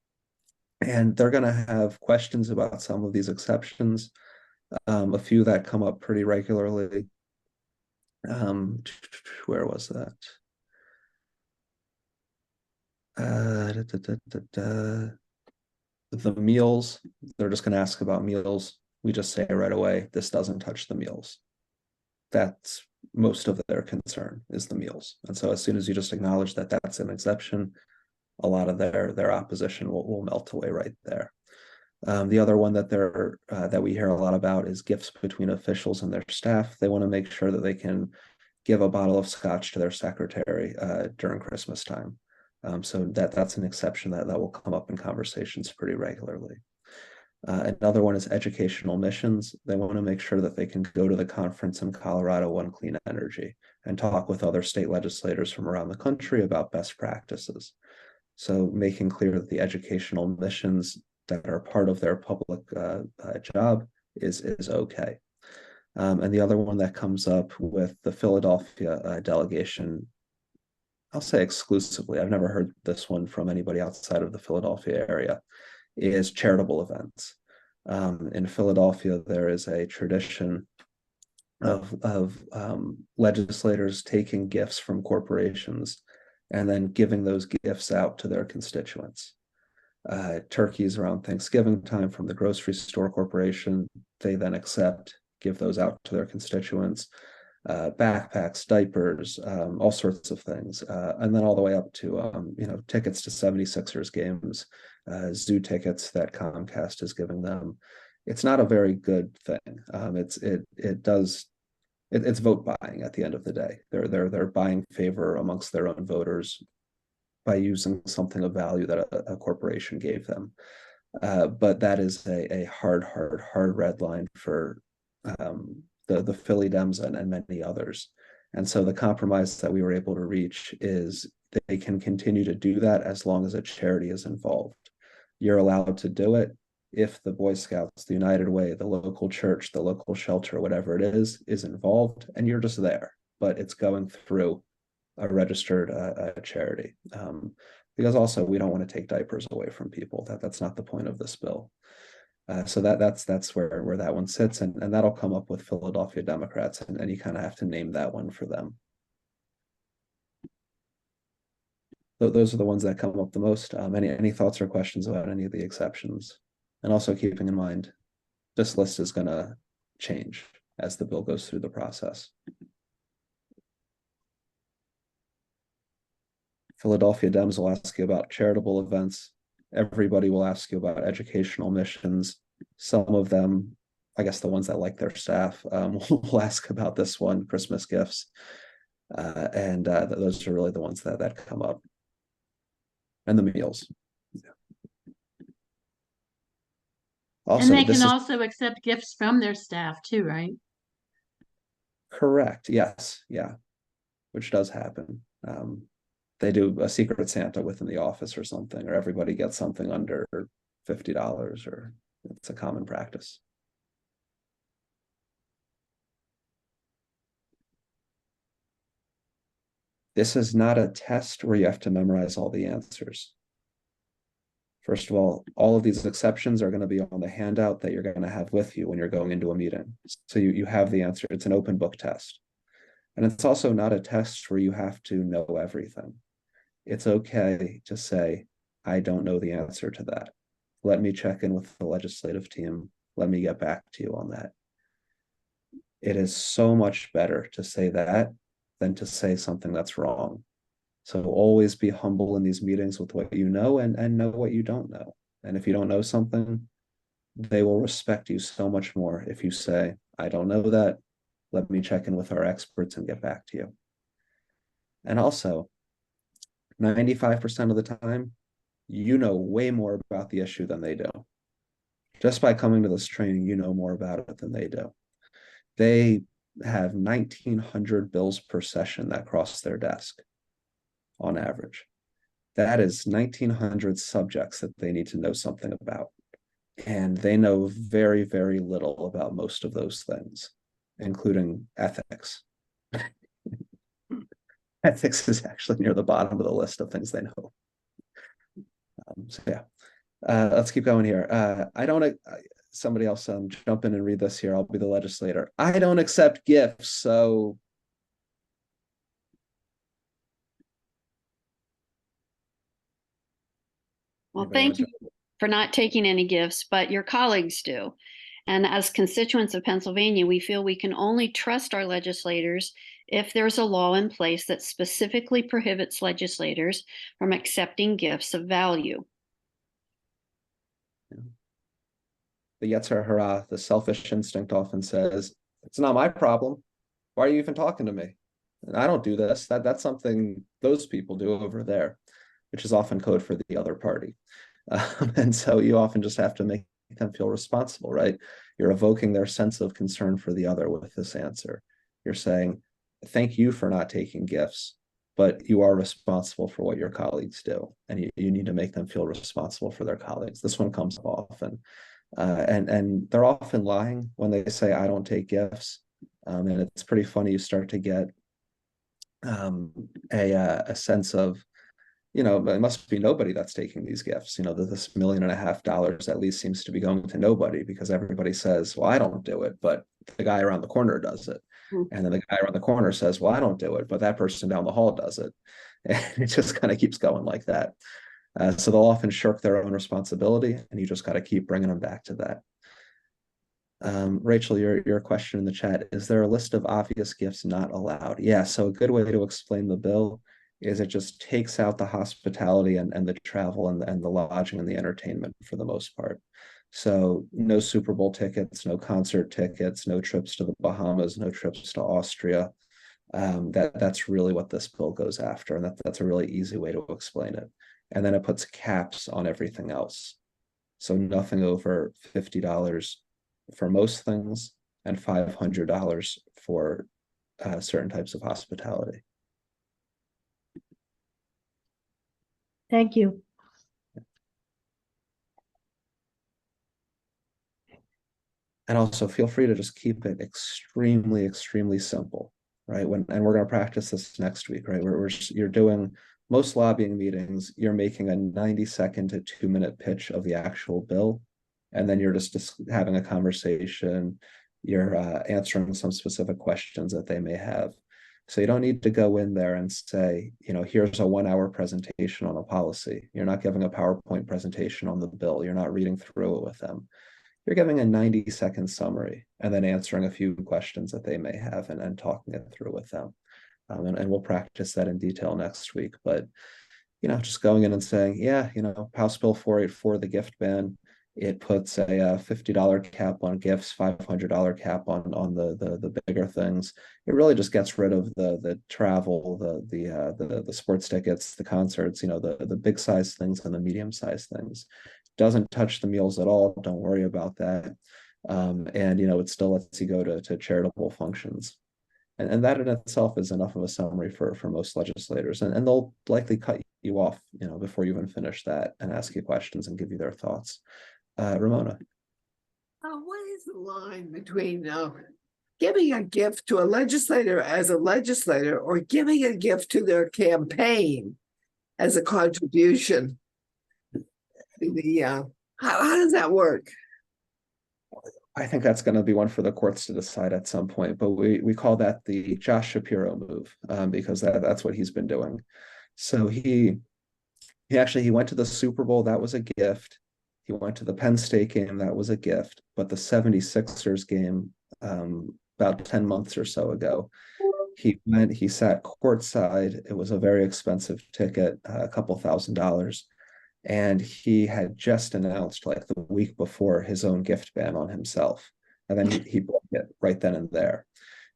And they're going to have questions about some of these exceptions, a few that come up pretty regularly. Where was that? The meals, they're just going to ask about meals. We just say right away, this doesn't touch the meals. That's most of their concern, is the meals. And so as soon as you just acknowledge that that's an exception, a lot of their opposition will melt away right there. The other one that we hear a lot about is gifts between officials and their staff. They want to make sure that they can give a bottle of scotch to their secretary during Christmas time. So that's an exception that will come up in conversations pretty regularly. Another one is educational missions. They want to make sure that they can go to the conference in Colorado on clean energy and talk with other state legislators from around the country about best practices. So making clear that the educational missions that are part of their public job is okay. And the other one that comes up with the Philadelphia delegation, I'll say exclusively, I've never heard this one from anybody outside of the Philadelphia area, is charitable events. In Philadelphia, there is a tradition of legislators taking gifts from corporations and then giving those gifts out to their constituents. Turkeys around Thanksgiving time from the grocery store corporation, they then give those out to their constituents. Backpacks, diapers, all sorts of things, and then all the way up to tickets to 76ers games, zoo tickets that Comcast is giving them. It's not a very good thing. It's vote buying at the end of the day. They're buying favor amongst their own voters by using something of value that a corporation gave them. But that is a hard red line for the Philly Dems and many others. And so the compromise that we were able to reach is they can continue to do that as long as a charity is involved. You're allowed to do it if the Boy Scouts, the United Way, the local church, the local shelter, whatever it is involved, and you're just there, but it's going through a registered charity. Because also we don't want to take diapers away from people. That's not the point of this bill. So that's where that one sits, and that'll come up with Philadelphia Democrats, and you kind of have to name that one for them. Those are the ones that come up the most. Any thoughts or questions about any of the exceptions? And also keeping in mind, this list is going to change as the bill goes through the process. Philadelphia Dems will ask you about charitable events. Everybody will ask you about educational missions. Some of them, I guess the ones that like their staff, will ask about this one, Christmas gifts. And those are really the ones that come up. And the meals. Also, and they can also accept gifts from their staff too, right? Correct. Yes. Yeah. Which does happen. They do a Secret Santa within the office or something, or everybody gets something under $50, or it's a common practice. This is not a test where you have to memorize all the answers. First of all of these exceptions are going to be on the handout that you're going to have with you when you're going into a meeting. So you have the answer. It's an open book test. And it's also not a test where you have to know everything. It's okay to say, I don't know the answer to that. Let me check in with the legislative team. Let me get back to you on that. It is so much better to say that than to say something that's wrong. So always be humble in these meetings with what you know and know what you don't know. And if you don't know something, they will respect you so much more if you say, I don't know that. Let me check in with our experts and get back to you. And also, 95% of the time, you know way more about the issue than they do. Just by coming to this training, you know more about it than they do. They have 1,900 bills per session that cross their desk on average. That is 1,900 subjects that they need to know something about. And they know very, very little about most of those things, including ethics. Ethics is actually near the bottom of the list of things they know. So yeah, let's keep going here. Somebody else jump in and read this here. I'll be the legislator. I don't accept gifts, so. Well, thank you for not taking any gifts, but your colleagues do. And as constituents of Pennsylvania, we feel we can only trust our legislators if there's a law in place that specifically prohibits legislators from accepting gifts of value. The Yetzer Hara, the selfish instinct, often says, it's not my problem. Why are you even talking to me? And I don't do this. That's something those people do over there, which is often code for the other party. And so you often just have to make them feel responsible, right? You're evoking their sense of concern for the other with this answer. You're saying, thank you for not taking gifts, but you are responsible for what your colleagues do. And you need to make them feel responsible for their colleagues. This one comes up often. And they're often lying when they say, I don't take gifts. And it's pretty funny. You start to get a sense of, it must be nobody that's taking these gifts. This $1.5 million at least seems to be going to nobody, because everybody says, well, I don't do it, but the guy around the corner does it. And then the guy around the corner says, well, I don't do it, but that person down the hall does it. And it just kind of keeps going like that. So they'll often shirk their own responsibility, and you just got to keep bringing them back to that. Rachel, your question in the chat, is there a list of obvious gifts not allowed? Yeah, so a good way to explain the bill is it just takes out the hospitality and the travel and the lodging and the entertainment for the most part. So no Super Bowl tickets, no concert tickets, no trips to the Bahamas, no trips to Austria. That's really what this bill goes after, and that's a really easy way to explain it. And then it puts caps on everything else. So nothing over $50 for most things, and $500 for certain types of hospitality. Thank you. And also feel free to just keep it extremely, extremely simple, right? And we're going to practice this next week, right? You're doing most lobbying meetings, you're making a 90-second to 2-minute pitch of the actual bill. And then you're just having a conversation. You're answering some specific questions that they may have. So you don't need to go in there and say, here's a 1-hour presentation on a policy. You're not giving a PowerPoint presentation on the bill. You're not reading through it with them. You're giving a 90-second summary and then answering a few questions that they may have and talking it through with them. And we'll practice that in detail next week. But, just going in and saying, yeah, House Bill 484, the gift ban, it puts a $50 cap on gifts, $500 cap on the bigger things. It really just gets rid of the travel, the sports tickets, the concerts, the big size things and the medium size things. Doesn't touch the meals at all. Don't worry about that. And it still lets you go to charitable functions. And that in itself is enough of a summary for most legislators. And they'll likely cut you off, before you even finish that and ask you questions and give you their thoughts. Ramona. What is the line between giving a gift to a legislator as a legislator or giving a gift to their campaign as a contribution? How does that work? I think that's going to be one for the courts to decide at some point, but we call that the Josh Shapiro move, because that's what he's been doing. So he went to the Super Bowl, that was a gift. He went to the Penn State game, that was a gift. But the 76ers game, about 10 months or so ago, he sat courtside. It was a very expensive ticket, a couple $1,000s. And he had just announced, like the week before, his own gift ban on himself. And then he broke it right then and there.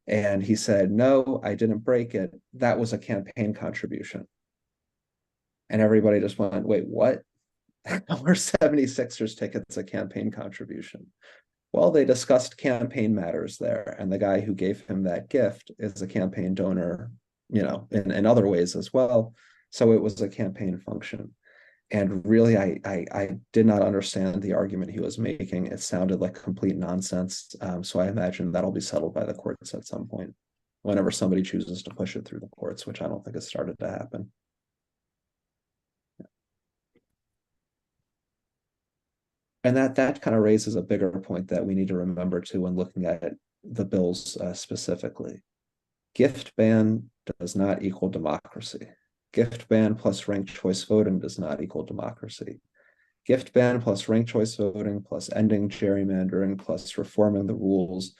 And he said, no, I didn't break it. That was a campaign contribution. And everybody just went, wait, what? Our 76ers tickets a campaign contribution? Well, they discussed campaign matters there. And the guy who gave him that gift is a campaign donor, in other ways as well. So it was a campaign function. And really, I did not understand the argument he was making. It sounded like complete nonsense. So I imagine that'll be settled by the courts at some point, whenever somebody chooses to push it through the courts, which I don't think has started to happen. And that kind of raises a bigger point that we need to remember too when looking at the bills specifically. Gift ban does not equal democracy. Gift ban plus ranked choice voting does not equal democracy. Gift ban plus ranked choice voting plus ending gerrymandering plus reforming the rules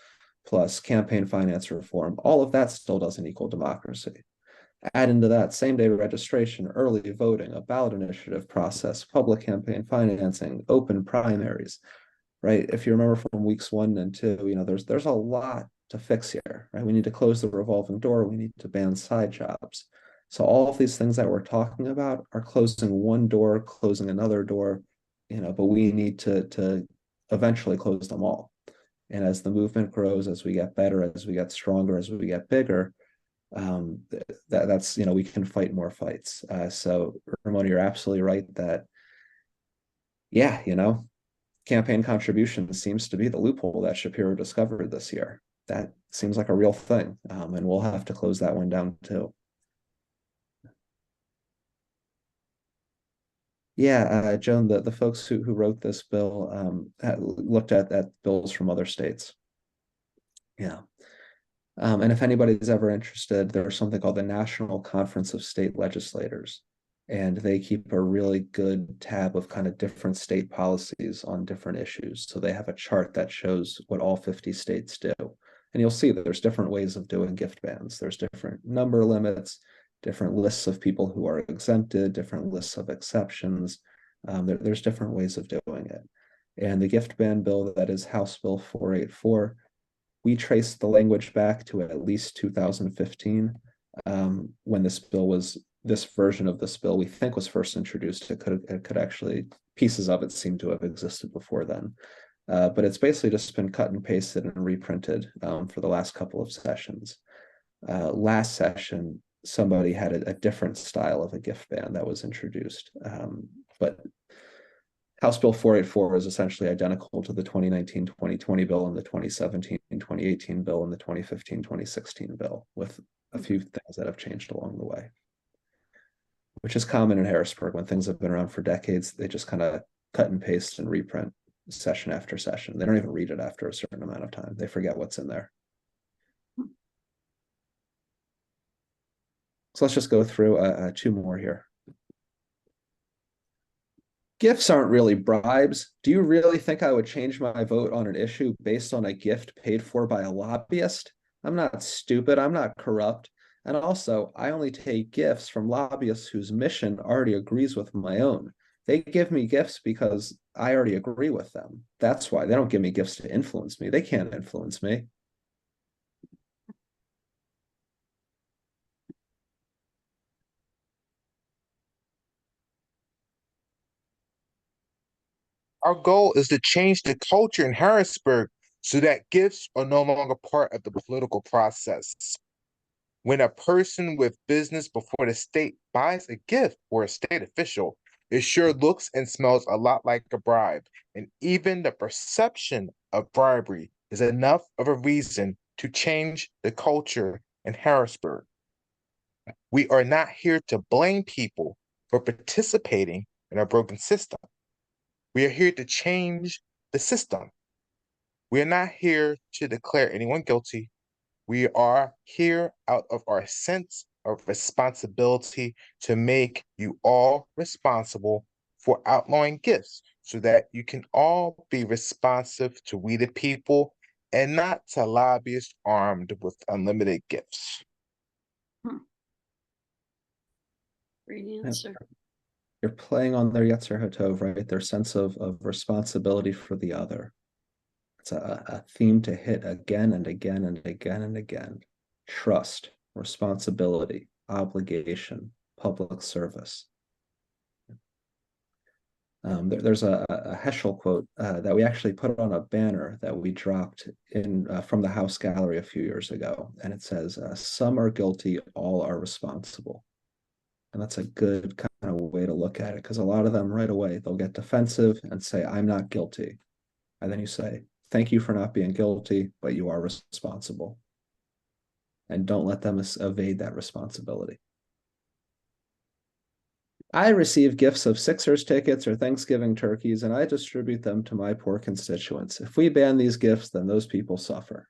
plus campaign finance reform, all of that still doesn't equal democracy. Add into that same-day registration, early voting, a ballot initiative process, public campaign financing, open primaries, right? If you remember from weeks 1 and 2, there's a lot to fix here, right? We need to close the revolving door. We need to ban side jobs. So all of these things that we're talking about are closing one door, closing another door, but we need to eventually close them all. And as the movement grows, as we get better, as we get stronger, as we get bigger, that's we can fight more fights. So Ramona, you're absolutely right that campaign contribution seems to be the loophole that Shapiro discovered this year. That seems like a real thing, and we'll have to close that one down too. Yeah, Joan, the folks who wrote this bill looked at bills from other states. Yeah. And if anybody's ever interested, there's something called the National Conference of State Legislators. And they keep a really good tab of kind of different state policies on different issues. So they have a chart that shows what all 50 states do. And you'll see that there's different ways of doing gift bans. There's different number limits, different lists of people who are exempted, different lists of exceptions. There's different ways of doing it. And the gift ban bill that is House Bill 484, we traced the language back to at least 2015, when this version of this bill we think was first introduced. It could actually, pieces of it seem to have existed before then. but it's basically just been cut and pasted and reprinted for the last couple of sessions. Last session, somebody had a different style of a gift ban that was introduced, but House Bill 484 is essentially identical to the 2019-2020 bill and the 2017-2018 bill and the 2015-2016 bill, with a few things that have changed along the way, which is common in Harrisburg. When things have been around for decades, they just kind of cut and paste and reprint session after session. They don't even read it after a certain amount of time. They forget what's in there. So let's just go through two more here. Gifts aren't really bribes. Do you really think I would change my vote on an issue based on a gift paid for by a lobbyist? I'm not stupid. I'm not corrupt. And also, I only take gifts from lobbyists whose mission already agrees with my own. They give me gifts because I already agree with them. That's why. They don't give me gifts to influence me. They can't influence me. Our goal is to change the culture in Harrisburg so that gifts are no longer part of the political process. When a person with business before the state buys a gift for a state official, it sure looks and smells a lot like a bribe. And even the perception of bribery is enough of a reason to change the culture in Harrisburg. We are not here to blame people for participating in our broken system. We are here to change the system. We are not here to declare anyone guilty. We are here out of our sense of responsibility to make you all responsible for outlawing gifts so that you can all be responsive to we the people and not to lobbyists armed with unlimited gifts. Great answer. You're playing on their Yetzer Hatov, right? Their sense of responsibility for the other. It's a theme to hit again and again and again and again. Trust, responsibility, obligation, public service. There's a Heschel quote that we actually put on a banner that we dropped in from the House Gallery a few years ago. And it says, some are guilty, all are responsible. And that's a good kind of way to look at it, because a lot of them right away, they'll get defensive and say, I'm not guilty. And then you say, thank you for not being guilty, but you are responsible. And don't let them evade that responsibility. I receive gifts of Sixers tickets or Thanksgiving turkeys, and I distribute them to my poor constituents. If we ban these gifts, then those people suffer.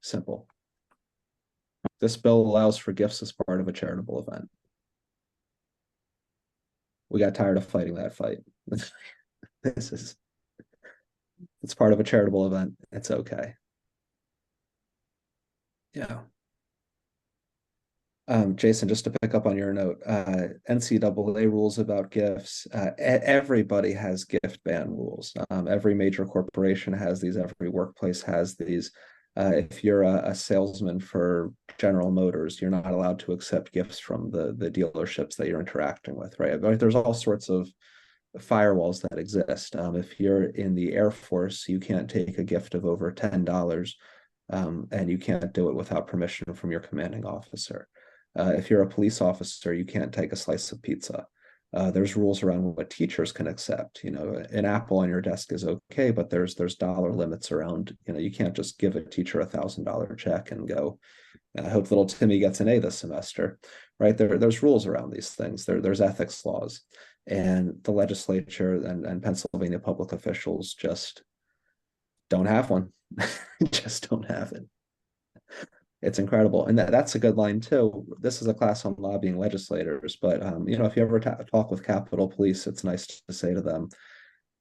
Simple. This bill allows for gifts as part of a charitable event. We got tired of fighting that fight. It's part of a charitable event. It's okay. Yeah. Jason, just to pick up on your note, NCAA rules about gifts. Everybody has gift ban rules. Every major corporation has these. Every workplace has these. If you're a salesman for General Motors, you're not allowed to accept gifts from the dealerships that you're interacting with, right? There's all sorts of firewalls that exist. If you're in the Air Force, you can't take a gift of over $10, and you can't do it without permission from your commanding officer. If you're a police officer, you can't take a slice of pizza. There's rules around what teachers can accept. You know, an apple on your desk is okay, but there's dollar limits around. You know, you can't just give a teacher $1,000 check and go, I hope little Timmy gets an A this semester, right? There's rules around these things. There's ethics laws, and the legislature and Pennsylvania public officials just don't have one. Just don't have it. It's incredible. And that's a good line too. This is a class on lobbying legislators, but you know, if you ever talk with Capitol Police, it's nice to say to them,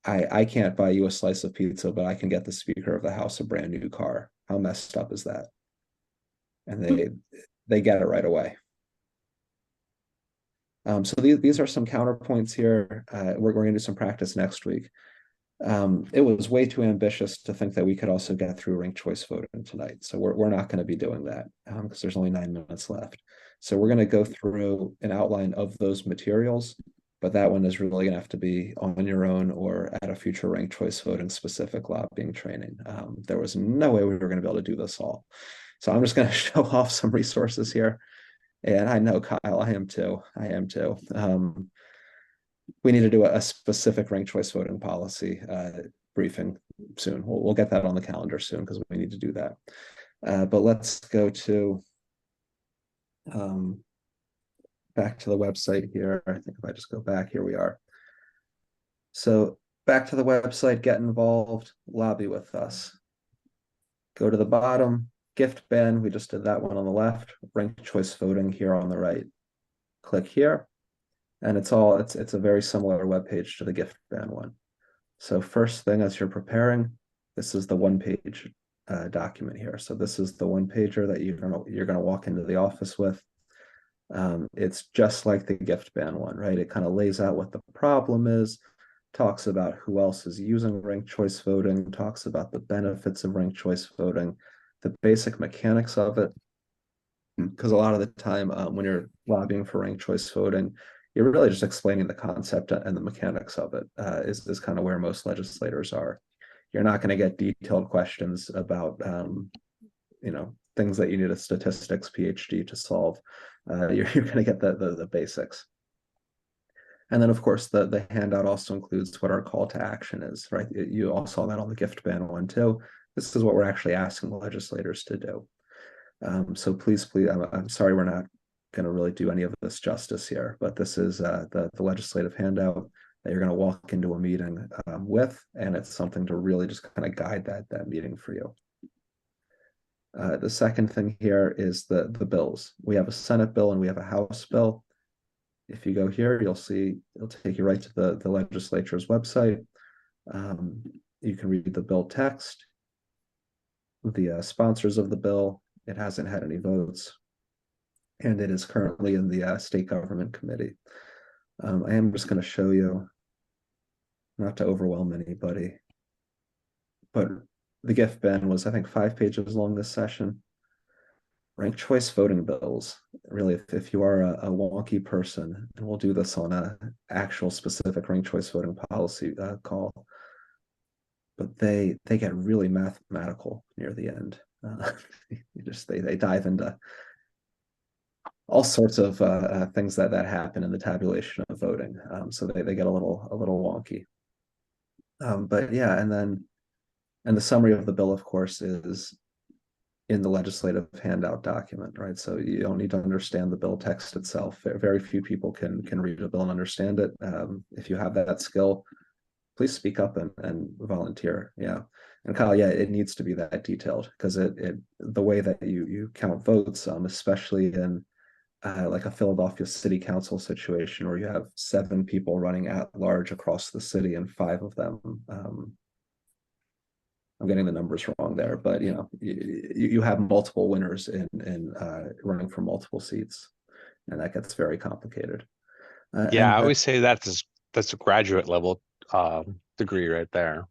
I can't buy you a slice of pizza, but I can get the Speaker of the House a brand new car. How messed up is that? And they get it right away. So these are some counterpoints here. We're going to do some practice next week. It was way too ambitious to think that we could also get through ranked choice voting tonight. So we're not going to be doing that because there's only 9 minutes left. So we're going to go through an outline of those materials but that one is really going to have to be on your own or at a future ranked choice voting specific lobbying training. There was no way we were going to be able to do this all. So I'm just going to show off some resources here. And I know, Kyle, I am too. We need to do a specific ranked choice voting policy briefing soon. We'll get that on the calendar soon because we need to do that. But let's go to back to the website here. I think if I just go back, here we are. So back to the website, get involved, lobby with us. Go to the bottom, gift ban. We just did that one on the left, ranked choice voting here on the right. Click here, and it's a very similar web page to the gift ban one. So first thing, as you're preparing, this is the one-page document here. So this is the one-pager that you're gonna walk into the office with. It's just like the gift ban one, right? It kind of lays out what the problem is, talks about who else is using ranked choice voting, talks about the benefits of ranked choice voting, the basic mechanics of it. Because a lot of the time when you're lobbying for ranked choice voting, you're really just explaining the concept and the mechanics of it is kind of where most legislators are. You're not going to get detailed questions about, things that you need a statistics PhD to solve. You're going to get the basics. And then, of course, the handout also includes what our call to action is, right? You all saw that on the gift ban one too. This is what we're actually asking the legislators to do. So please, I'm sorry we're not going to really do any of this justice here, but this is the legislative handout that you're going to walk into a meeting with, and it's something to really just kind of guide that meeting for you. The second thing here is the bills. We have a Senate bill and we have a House bill. If you go here, you'll see it'll take you right to the legislature's website. You can read the bill text, the sponsors of the bill. It hasn't had any votes, and it is currently in the state government committee. I am just going to show you, not to overwhelm anybody, but the gift ban was, I think, 5 pages long this session. Ranked choice voting bills, really, if you are a wonky person, and we'll do this on a actual specific ranked choice voting policy call, but they get really mathematical near the end. They dive into all sorts of things that happen in the tabulation of voting. So they get a little wonky. But yeah, and the summary of the bill, of course, is in the legislative handout document, right? So you don't need to understand the bill text itself. Very few people can read a bill and understand it. If you have that skill, please speak up and volunteer. Yeah. And Kyle, yeah, it needs to be that detailed because the way that you count votes, especially in like a Philadelphia city council situation where you have 7 people running at large across the city and 5 of them, I'm getting the numbers wrong there, but you have multiple winners in running for multiple seats, and that gets very complicated. Yeah, I always say that's a graduate level degree right there.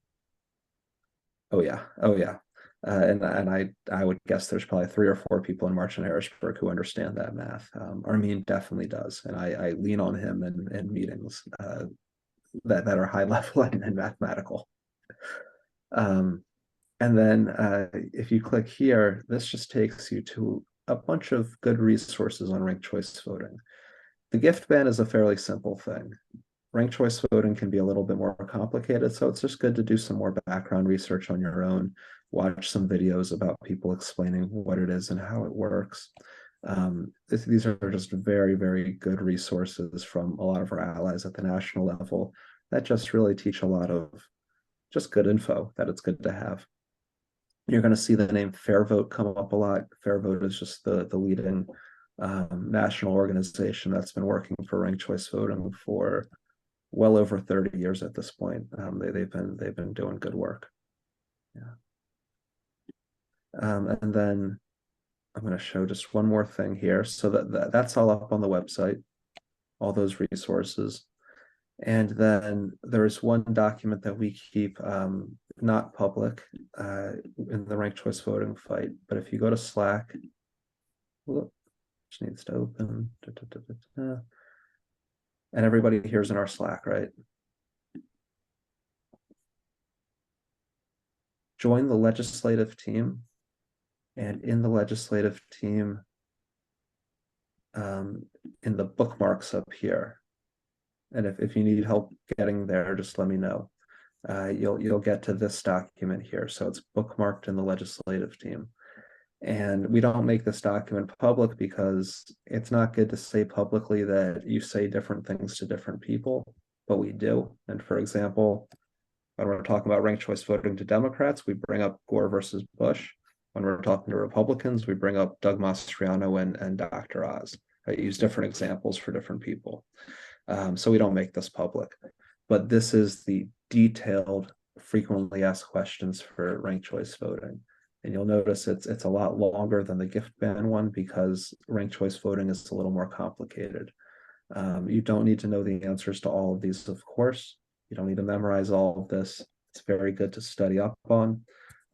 Oh yeah. And I would guess there's probably 3 or 4 people in MarchOnHarrisburg who understand that math. Armin definitely does, and I lean on him in meetings that are high level and mathematical. And then if you click here, this just takes you to a bunch of good resources on ranked choice voting. The gift ban is a fairly simple thing. Ranked choice voting can be a little bit more complicated, so it's just good to do some more background research on your own, watch some videos about people explaining what it is and how it works. These are just very, very good resources from a lot of our allies at the national level that just really teach a lot of just good info that it's good to have. You're going to see the name Fair Vote come up a lot. Fair Vote is just the leading national organization that's been working for ranked choice voting for well over 30 years at this point. They've been doing good work. Yeah. And then I'm going to show just one more thing here. So that's all up on the website, all those resources. And then there's one document that we keep not public in the ranked choice voting fight. But if you go to Slack, whoop, which needs to open. And everybody here's in our Slack, right? Join the legislative team, and in the legislative team, in the bookmarks up here, and if you need help getting there, just let me know. You'll get to this document here. So it's bookmarked in the legislative team. And we don't make this document public because it's not good to say publicly that you say different things to different people, but we do. And for example, when we're talking about ranked choice voting to Democrats, we bring up Gore versus Bush. When we're talking to Republicans, we bring up Doug Mastriano and Dr. Oz. I use different examples for different people. So we don't make this public. But this is the detailed, frequently asked questions for ranked choice voting. And you'll notice it's a lot longer than the gift ban one because ranked choice voting is a little more complicated. You don't need to know the answers to all of these, of course. You don't need to memorize all of this. It's very good to study up on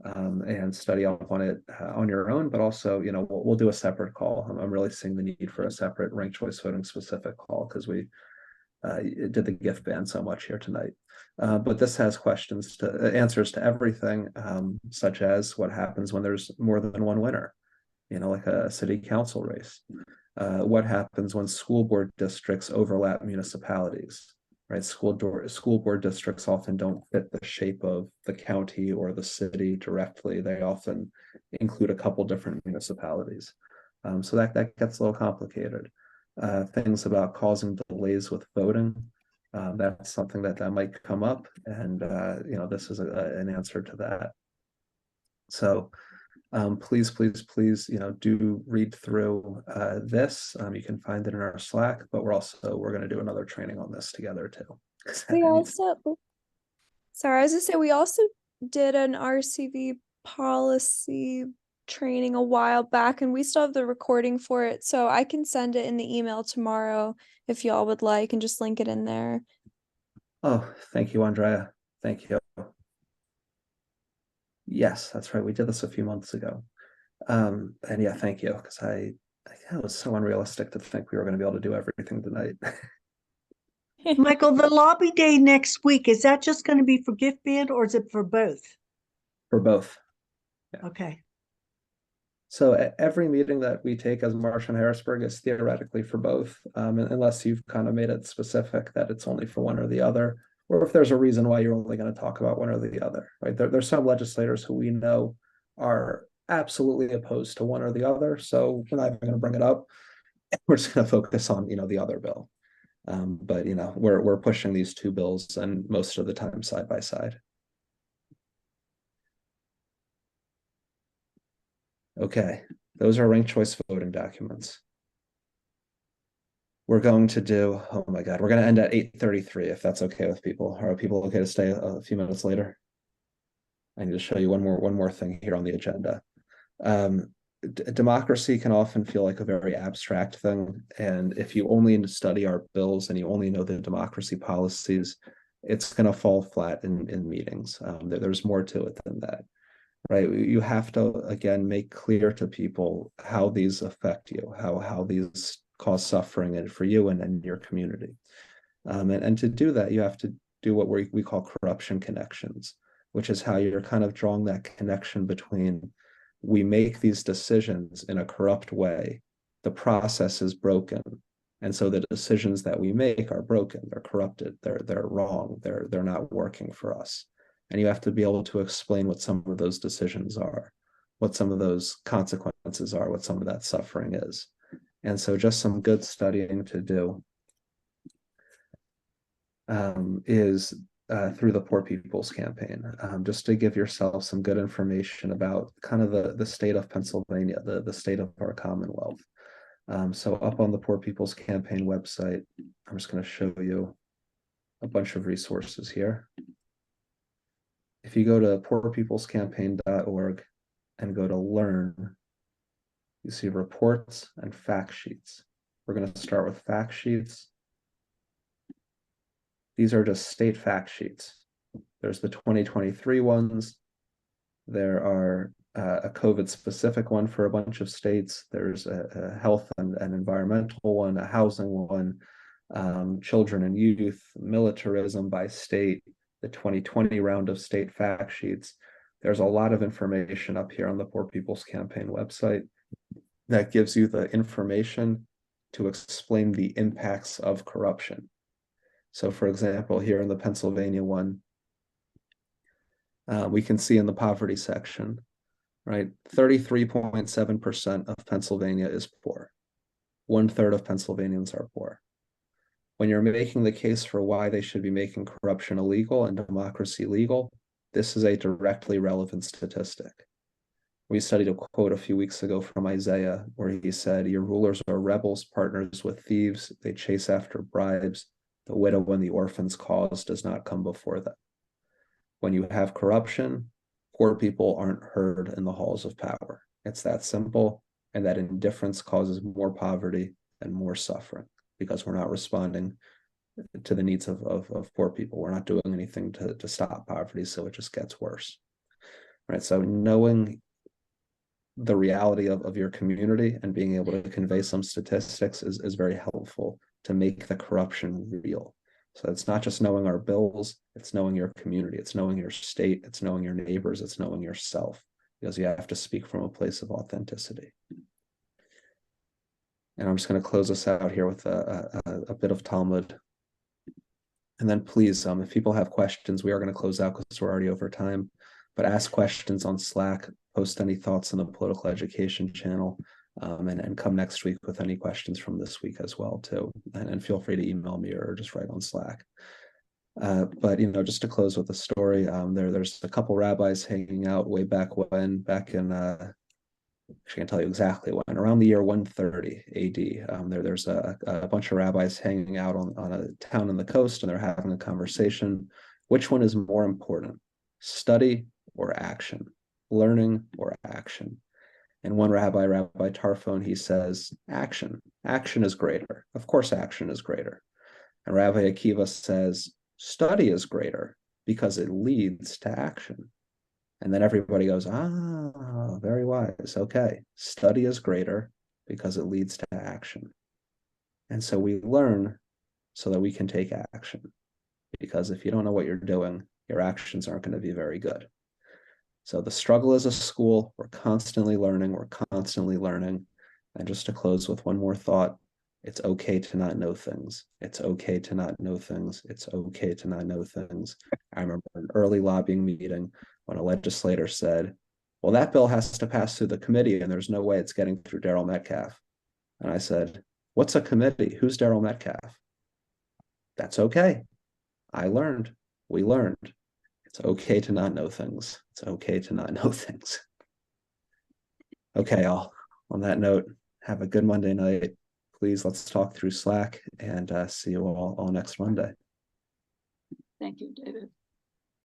and study up on it on your own, but also, we'll do a separate call. I'm really seeing the need for a separate ranked choice voting specific call because we did the gift ban so much here tonight. But this has answers to everything, such as what happens when there's more than one winner, like a city council race. What happens when school board districts overlap municipalities, right? School board districts often don't fit the shape of the county or the city directly. They often include a couple different municipalities. So that gets a little complicated. Things about causing delays with voting. That's something that might come up, and this is an answer to that. So please, do read through this. You can find it in our Slack, but we're going to do another training on this together too. We also did an RCV policy training a while back, and we still have the recording for it, so I can send it in the email tomorrow if y'all would like and just link it in there. Oh, thank you, Andrea. Thank you. Yes, that's right. We did this a few months ago. And yeah, thank you, because it was so unrealistic to think we were going to be able to do everything tonight. Michael, the lobby day next week, is that just going to be for gift ban or is it for both? For both. Yeah. Okay. So every meeting that we take as MarchOnHarrisburg is theoretically for both, unless you've kind of made it specific that it's only for one or the other, or if there's a reason why you're only going to talk about one or the other, right? There's some legislators who we know are absolutely opposed to one or the other, so we're not even going to bring it up. We're just going to focus on, the other bill. But, we're pushing these two bills and most of the time side by side. Okay, those are ranked choice voting documents. We're going to do, oh my God, we're going to end at 8:33 if that's okay with people. Are people okay to stay a few minutes later? I need to show you one more thing here on the agenda. Democracy can often feel like a very abstract thing, and if you only study our bills and you only know the democracy policies, it's going to fall flat in meetings. There's more to it than that. Right, you have to again make clear to people how these affect you, how these cause suffering for you and your community, and to do that, you have to do what we call corruption connections, which is how you're kind of drawing that connection between we make these decisions in a corrupt way, the process is broken, and so the decisions that we make are broken, they're corrupted, they're wrong, they're not working for us. And you have to be able to explain what some of those decisions are, what some of those consequences are, what some of that suffering is. And so just some good studying to do is through the Poor People's Campaign, just to give yourself some good information about kind of the state of Pennsylvania, the state of our Commonwealth. So up on the Poor People's Campaign website, I'm just going to show you a bunch of resources here. If you go to poorpeoplescampaign.org and go to learn, you see reports and fact sheets. We're going to start with fact sheets. These are just state fact sheets. There's the 2023 ones. There are a COVID specific one for a bunch of states. There's a health and environmental one, a housing one, children and youth, militarism by state, the 2020 round of state fact sheets. There's a lot of information up here on the Poor People's Campaign website that gives you the information to explain the impacts of corruption. So for example, here in the Pennsylvania one, we can see in the poverty section, right? 33.7% of Pennsylvania is poor. 1/3 of Pennsylvanians are poor. When you're making the case for why they should be making corruption illegal and democracy legal, this is a directly relevant statistic. We studied a quote a few weeks ago from Isaiah where he said, "Your rulers are rebels, partners with thieves. They chase after bribes. The widow and the orphan's cause does not come before them." When you have corruption, poor people aren't heard in the halls of power. It's that simple, and that indifference causes more poverty and more suffering because we're not responding to the needs of poor people. We're not doing anything to stop poverty, so it just gets worse. Right? So knowing the reality of your community and being able to convey some statistics is very helpful to make the corruption real. So it's not just knowing our bills, it's knowing your community, it's knowing your state, it's knowing your neighbors, it's knowing yourself, because you have to speak from a place of authenticity. And I'm just going to close us out here with a bit of Talmud. And then please, if people have questions, we are going to close out because we're already over time, but ask questions on Slack, post any thoughts in the political education channel, and come next week with any questions from this week as well too. And feel free to email me or just write on Slack. But just to close with a story, there's a couple rabbis hanging out way back in I can't tell you exactly when, around the year 130 AD. There's a bunch of rabbis hanging out on a town on the coast, and they're having a conversation. Which one is more important, study or action, learning or action? And one rabbi, Rabbi Tarfon, he says, action is greater. Of course, action is greater. And Rabbi Akiva says, study is greater because it leads to action. And then everybody goes, very wise. Okay, study is greater because it leads to action. And so we learn so that we can take action. Because if you don't know what you're doing, your actions aren't going to be very good. So the struggle is a school. We're constantly learning. And just to close with one more thought, it's okay to not know things. It's okay to not know things. It's okay to not know things. I remember an early lobbying meeting when a legislator said, well, that bill has to pass through the committee and there's no way it's getting through Daryl Metcalf. And I said, what's a committee? Who's Daryl Metcalf? That's okay. We learned. It's okay to not know things. It's okay to not know things. Okay, all. On that note, have a good Monday night. Please, let's talk through Slack and see you all next Monday. Thank you, David.